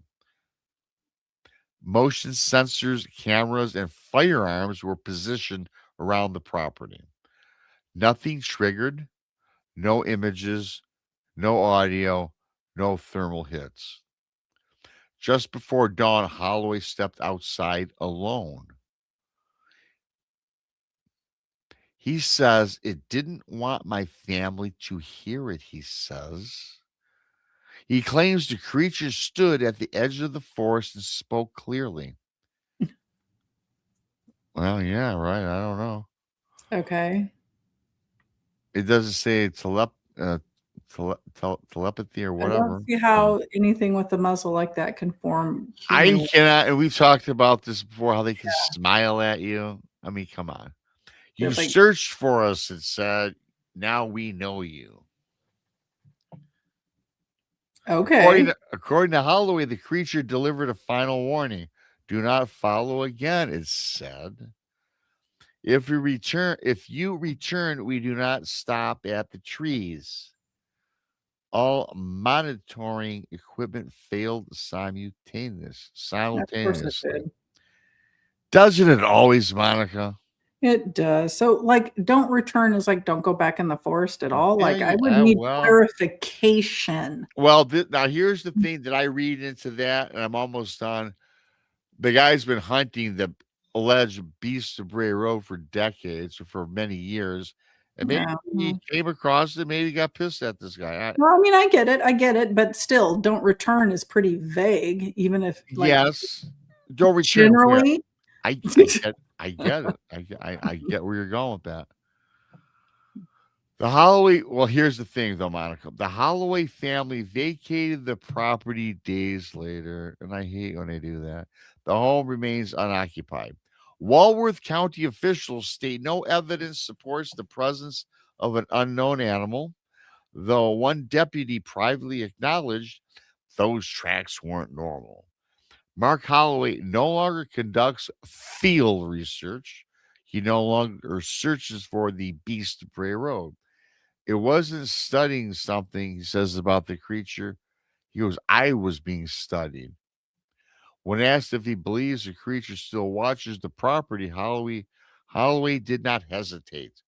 Motion sensors, cameras, and firearms were positioned around the property. Nothing triggered, no images, no audio, no thermal hits. Just before dawn, Holloway stepped outside alone. He says, "It didn't want my family to hear it," he says. He claims the creature stood at the edge of the forest and spoke clearly. Well, yeah, right. I don't know. Okay. It doesn't say telepathy or I don't whatever. see how anything with a muzzle like that can form I human. cannot, and we've talked about this before, how they can smile at you. I mean, come on. You It's like, searched for us and said, now we know you. okay. According to Holloway, the creature delivered a final warning. Do not follow again, it said. If you return, we do not stop at the trees. All monitoring equipment failed Of course it simultaneously. did. Doesn't it always, Monica? It does. So, like, don't return is like, don't go back in the forest at all. Like, I would Yeah, need well, clarification. now here's the thing that I read into that, and I'm almost done. The guy's been hunting the alleged Beast of Bray Road for decades or for many years, and maybe Yeah. he came across it. Maybe he got pissed at this guy. Well, I mean, I get it, but still, don't return is pretty vague, even if, like, Yes, don't return where. generally. I get it. I get where you're going with that. The Holloway, well, here's the thing though, Monica. The Holloway family vacated the property days later, and I hate when they do that. The home remains unoccupied. Walworth County officials state no evidence supports the presence of an unknown animal, though one deputy privately acknowledged those tracks weren't normal. Mark Holloway no longer conducts field research. He no longer searches for the Beast of Bray Road. It wasn't studying something, he says about the creature. He goes, I was being studied. When asked if he believes the creature still watches the property, Holloway did not hesitate.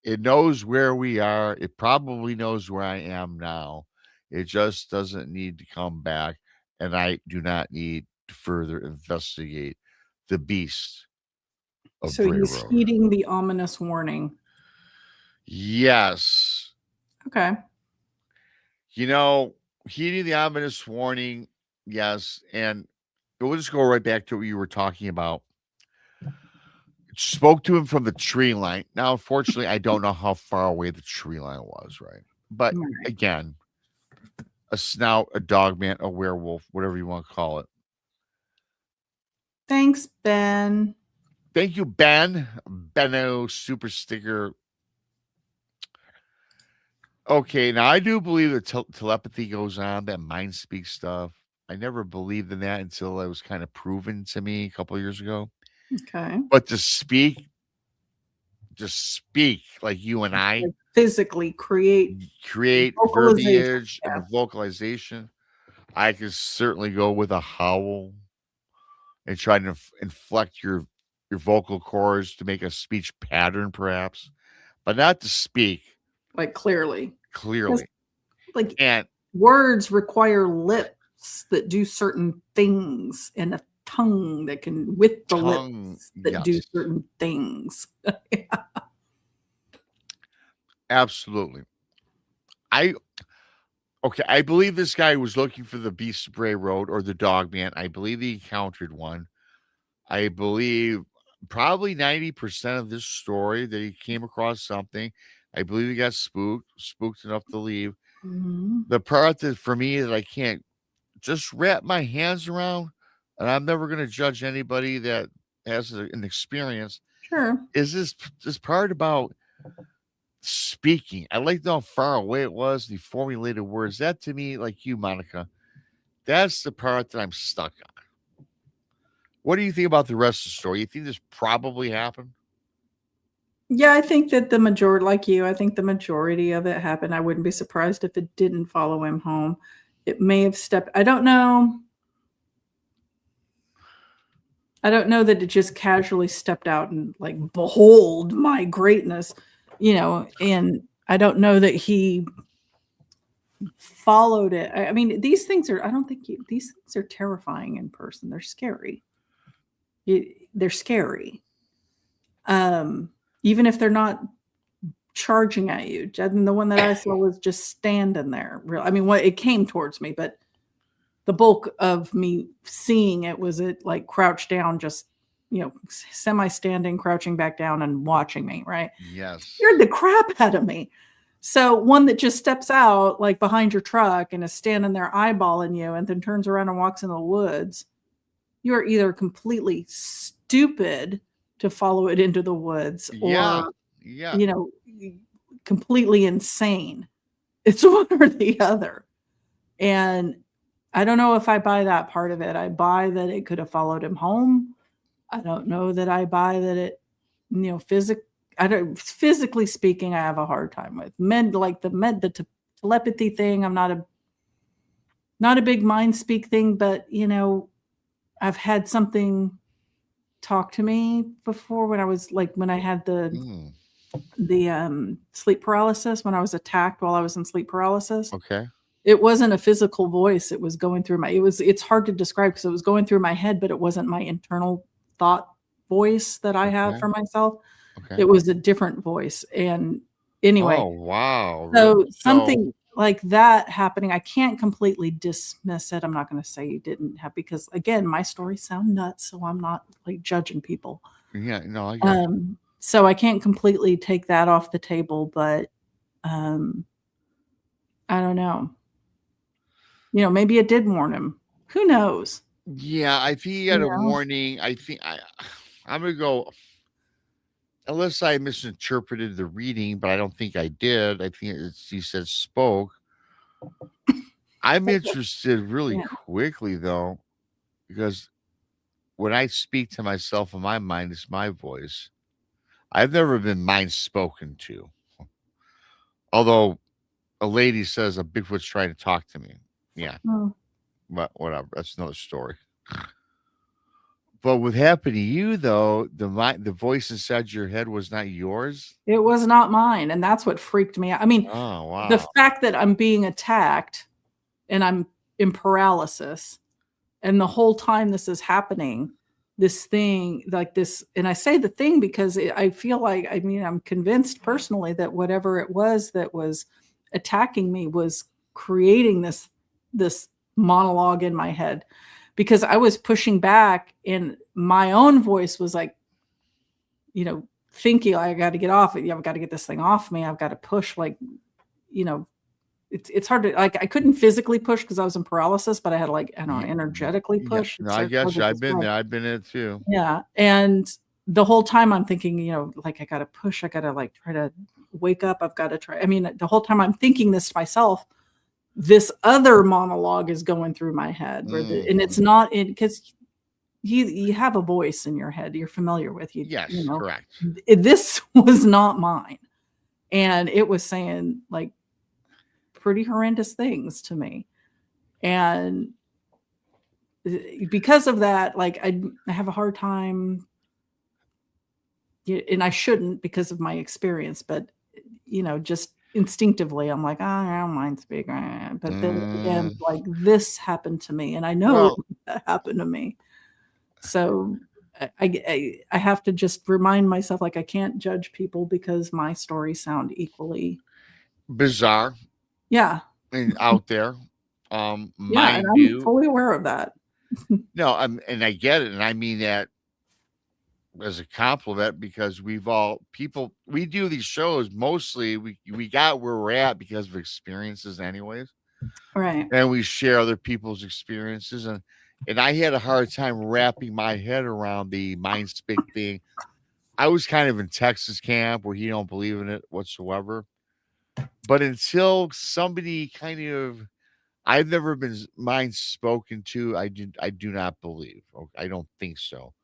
It knows where we are. It probably knows where I am now. It just doesn't need to come back, and I do not need to further investigate the beast of So Bray he's Road. heeding the ominous warning. Yes. Okay. Heeding the ominous warning, yes. And we'll just go right back to what you were talking about. Spoke to him from the tree line. Now, unfortunately, I don't know how far away the tree line was, right? But Right. again, a snout, a dog man, a werewolf, whatever you want to call it. Thanks, Ben. Thank you, Ben. Benno super sticker. Okay, now I do believe that telepathy goes on, that mind speak stuff. I never believed in that until it was kind of proven to me a couple of years ago. Okay. But to speak like you and I, Like, physically create vocalization, verbiage and a vocalization, I can certainly go with a howl and try to inflect your vocal cords to make a speech pattern, perhaps, but not to speak like clearly. Like, And words require lips that do certain things and a tongue that can, with the lips that do yes, certain things. absolutely. I believe this guy was looking for the Beast of Bray Road or the Dog Man. I believe he encountered one. I believe probably 90% of this story that he came across something. I believe he got spooked enough to leave. Mhm. The part that for me that I can't just wrap my hands around, and I'm never going to judge anybody that has an experience, Sure. is this part about speaking. I like how far away it was, the formulated words. That to me, like you, Monica, that's the part that I'm stuck on. What do you think about the rest of the story? You think this probably happened? Yeah, I think that the majority, like you, I think the majority of it happened. I wouldn't be surprised if it didn't follow him home. It may have stepped, I don't know. I don't know that it just casually stepped out and like, behold my greatness, and I don't know that he followed it. I mean, these things are, I don't think these things are terrifying in person. They're scary. They're scary. Even if they're not charging at you. And the one that I saw was just standing there. I mean, it came towards me, but the bulk of me seeing it was it like crouched down, just semi-standing, crouching back down and watching me, right? Yes. Scared the crap out of me. So one that just steps out like behind your truck and is standing there eyeballing you and then turns around and walks in the woods, you're either completely stupid to follow it into the woods or completely insane. It's one or the other. And I don't know if I buy that part of it. I buy that it could have followed him home. I don't know that I buy that it, physically speaking, I have a hard time with the telepathy thing. I'm not a big mind speak thing, but I've had something talk to me before when I had the sleep paralysis, when I was attacked while I was in sleep paralysis. Okay. It wasn't a physical voice. It was going through it's hard to describe because it was going through my head, but it wasn't my internal thought voice that I have for myself. Okay. It was a different voice. And anyway. Oh, wow. So something like that happening, I can't completely dismiss it. I'm not going to say you didn't have, because again, my stories sound nuts, so I'm not like judging people. Yeah, no, I get it. So I can't completely take that off the table, but I don't know. Maybe it did warn him. Who knows? Yeah, I think he got a warning. I think I'm gonna go, unless I misinterpreted the reading, but I don't think I did. I think he said spoke. I'm interested really quickly though, because when I speak to myself in my mind, it's my voice. I've never been mind spoken to. Although a lady says a Bigfoot's trying to talk to me. Yeah. But whatever. That's another story. But what happened to you though, the voice inside your head was not yours? It was not mine. And that's what freaked me out. I mean, oh, wow. The fact that I'm being attacked and I'm in paralysis, and the whole time this is happening, this thing like this, and I say the thing because I feel like, I'm convinced personally that whatever it was that was attacking me was creating this monologue in my head, because I was pushing back and my own voice was like, thinking I got to get off it. I've got to get this thing off me. I've got to push, it's hard to, I couldn't physically push because I was in paralysis, but I had to energetically push. No, I guess I've been there. I've been in it too. Yeah. And the whole time I'm thinking, I got to push. I got to try to wake up. I've got to try. The whole time I'm thinking this to myself, this other monologue is going through my head, and it's not because you have a voice in your head you're familiar with. Yes, correct. This was not mine, and it was saying pretty horrendous things to me, and because of that, I have a hard time, and I shouldn't because of my experience, but just instinctively I'm like, I don't mind speaking, but then again, this happened to me, and I know that happened to me, so I have to just remind myself I can't judge people because my stories sound equally bizarre, and out there. And I'm fully aware of that. No, and I get it, and I mean that as a compliment, because we do these shows mostly, we got where we're at because of experiences anyways, right? And we share other people's experiences, and I had a hard time wrapping my head around the mind speak thing. I was kind of in Texas camp where he don't believe in it whatsoever, but until somebody I've never been mind spoken to, I do not believe. I don't think so.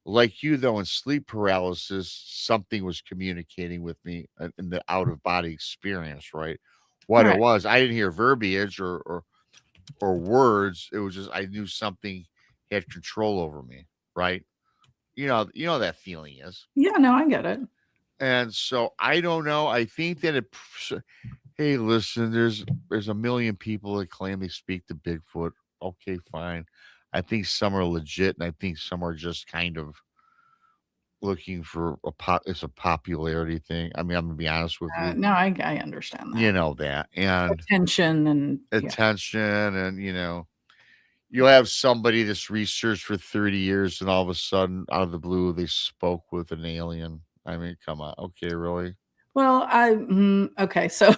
Like you, though, in sleep paralysis, something was communicating with me in the out of body experience, right? What it was, I didn't hear verbiage or words. It was just I knew something had control over me, right? you know that feeling is. Yeah, no, I get it. And so I don't know. I think that hey, listen, there's a million people that claim they speak to Bigfoot. Okay, fine. I think some are legit, and I think some are just kind of looking for it's a popularity thing. I mean, I'm gonna be honest with you. No, I understand You that. know that. And Attention and yeah. attention, and you'll have somebody that's researched for 30 years and all of a sudden out of the blue they spoke with an alien. I mean, come on. Okay, really? Well, okay, so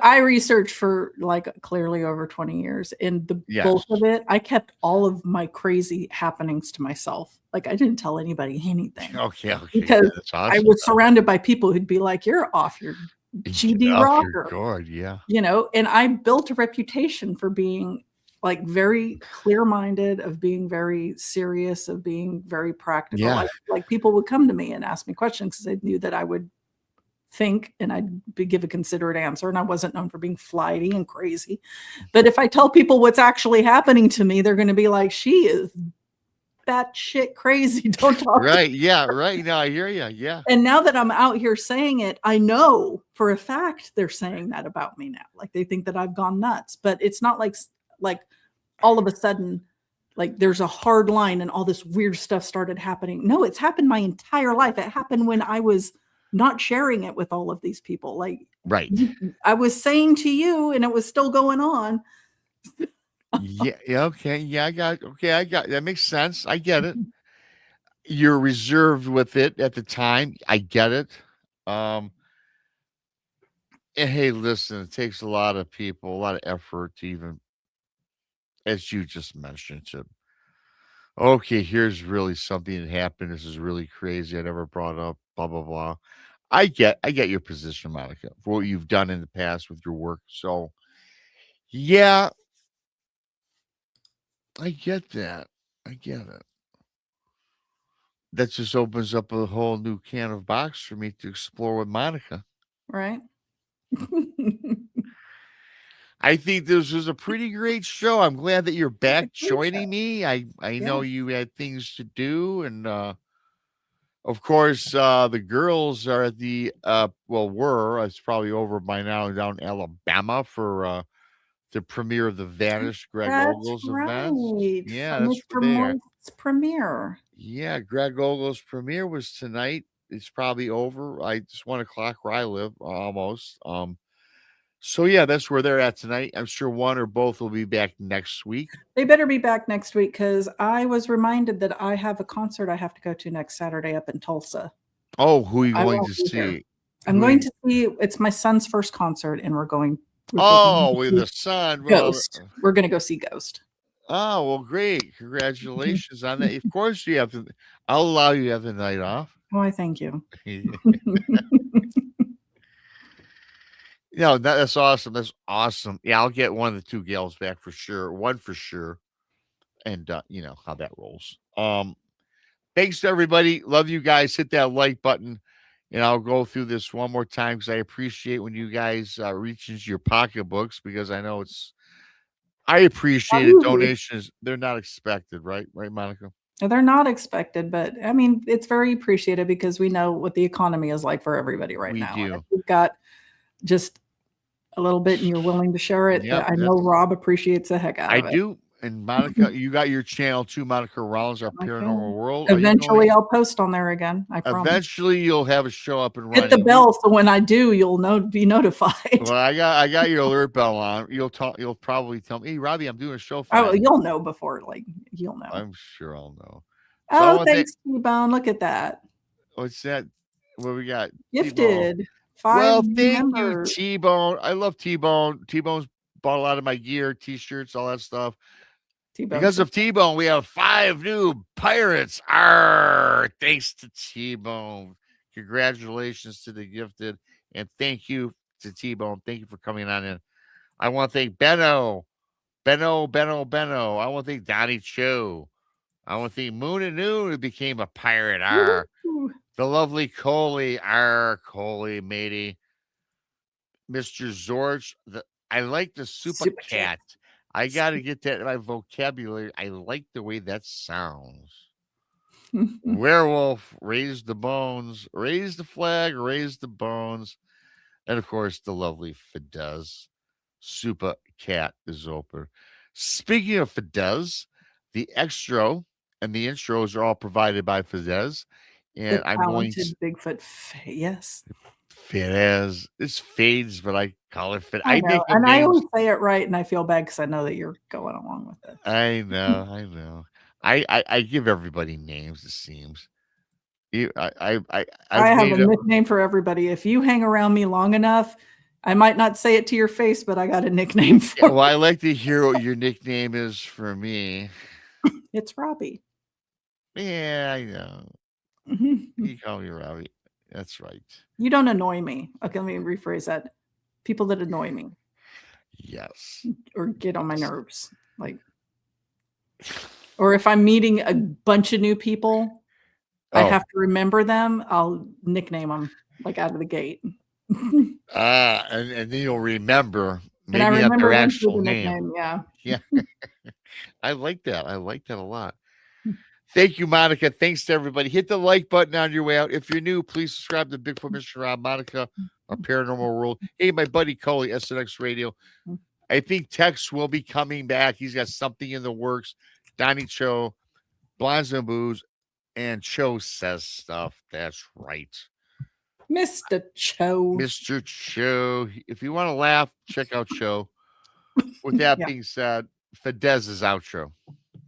I researched for like clearly over 20 years, and the bulk Yes. of it, I kept all of my crazy happenings to myself. Like I didn't tell anybody anything Okay, yeah, because that's I awesome. was surrounded by people who'd be like, "You're off your GD Off your rocker," guard, yeah. and I built a reputation for being like very clear-minded, of being very serious, of being very practical. Yeah. Like people would come to me and ask me questions because they knew that I would think and give a considerate answer, and I wasn't known for being flighty and crazy. But if I tell people what's actually happening to me, they're going to be like, "She is batshit crazy. Don't talk." Right. Yeah. Right. No, I hear you. Yeah. And now that I'm out here saying it, I know for a fact they're saying that about me now. Like they think that I've gone nuts, but it's not like all of a sudden, like there's a hard line and all this weird stuff started happening. No, it's happened my entire life. It happened when I was not sharing it with all of these people. Like Right. I was saying to you, and it was still going on. Yeah. Okay. Yeah. I got that makes sense. I get it. You're reserved with it at the time. I get it. Um, and hey, listen, it takes a lot of people, a lot of effort to even, as you just mentioned, to okay, here's really something that happened. This is really crazy. I never brought up, blah, blah, blah. I get your position, Monica, for what you've done in the past with your work. So yeah, I get that. I get it. That just opens up a whole new can of box for me to explore with Monica. Right. I think this was a pretty great show. I'm glad that you're It's a back great show. joining me. I Yeah. know you had things to do, and of course, the girls are at it's probably over by now down in Alabama for the premiere of the Vanished Greg That's Ogles events. right. Yeah, For that's Mr. where they are. Morth's premiere. Yeah, Greg Ogles' premiere was tonight. It's probably over. It's 1 o'clock where I live, almost. So yeah, that's where they're at tonight. I'm sure one or both will be back next week. They better be back next week because I was reminded that I have a concert I have to go to next Saturday up in Tulsa. Oh, who are you I going won't to be there. see? I'm going to see. It's my son's first concert, and we're taking Oh, him to with see the sun. Ghost. We're going to go see Ghost. Oh, well, great. Congratulations on that. Of course you have to. I'll allow you to have the night off. Why, thank you. No, that's awesome. That's awesome. Yeah, I'll get one of the two gals back for sure. One for sure. And you know how that rolls. Thanks to everybody. Love you guys. Hit that like button. And I'll go through this one more time because I appreciate when you guys reach into your pocketbooks because I know I appreciate it. Donations, they're not expected, right? Right, Monica? They're not expected, but I mean, it's very appreciated because we know what the economy is like for everybody right now. We And do. if you've got just a little bit and you're willing to share it, Yep, I know Rob appreciates the heck out I of it. do. And Monica, you got your channel too, Monica Rollins, Our Okay. Paranormal World. Eventually, I'll post on there again. I promise. Eventually, you'll have a show up and running. Hit the bell so when I do, you'll be notified. Well, I got your alert bell on. You'll probably tell me, hey, Robbie, I'm doing a show for Oh, you'll know before, you'll know. I'm sure I'll know. So thanks, T-Bone. Look at that. What's that? What we got? Gifted. T-Bone. 5 well, thank members. you, T-Bone. I love T-Bone. T-Bone's bought a lot of my gear, T-shirts, all that stuff. T-Bone. Because of T-Bone, we have 5 new pirates. Arr! Thanks to T-Bone. Congratulations to the gifted. And thank you to T-Bone. Thank you for coming on in. I want to thank Benno. I want to thank Donnie Cho. I want to thank Moon and Noon, who became a pirate. Arr. The lovely Coley. Arr, Coley, matey. Mr. Zorch. I like the Super Cat. I got to get that in my vocabulary. I like the way that sounds. Werewolf, raise the bones, raise the flag, raise the bones. And of course, the lovely Fidesz. Super Cat is open. Speaking of Fidesz, the extra and the intros are all provided by Fidesz. And The I'm going to talented Bigfoot. Yes. Fidesz. It's Fades, but I call it Fidesz. I know. make up And I names. always say it right, and I feel bad because I know that you're going along with it. I know. I give everybody names, it seems. I I have made a nickname for everybody. If you hang around me long enough, I might not say it to your face, but I got a nickname for Yeah, well, I like to hear what your nickname is for me. It's Robbie. Yeah, I know. You call me Robbie. That's right. You don't annoy me. Okay, let me rephrase that. People that annoy me Yes. or get on my nerves. Like, or if I'm meeting a bunch of new people, I Oh. have to remember them. I'll nickname them like out of the gate. And then you'll remember And I maybe not remember their them through actual the name. nickname. Yeah. Yeah. I like that. I like that a lot. Thank you, Monica. Thanks to everybody. Hit the like button on your way out. If you're new, please subscribe to Bigfoot Mr. Rob, Monica, our Paranormal World. Hey, my buddy Coley, SNX Radio. I think Tex will be coming back. He's got something in the works. Donnie Cho, Blondes and Booze, and Cho Says Stuff. That's right. Mr. Cho. Mr. Cho. If you want to laugh, check out Cho. With that Yeah. being said, Fidesz's outro.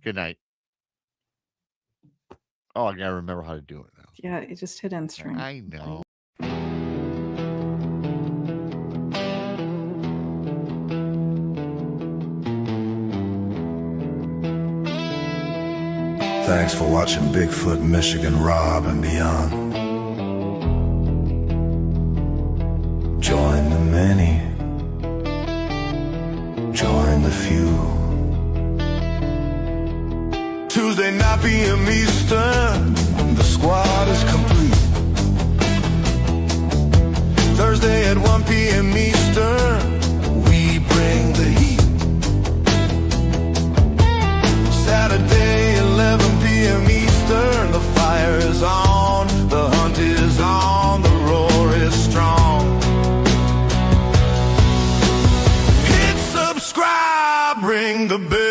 Good night. Oh, I gotta remember how to do it now. Yeah, it just hit end string. I know. Thanks for watching Bigfoot, Michigan, Rob, and beyond. Join the many. Join the few. Tuesday night p.m. Eastern, the squad is complete. Thursday at 1 p.m. Eastern, we bring the heat. Saturday 11 p.m. Eastern, the fire is on, the hunt is on, the roar is strong. Hit subscribe, ring the bell.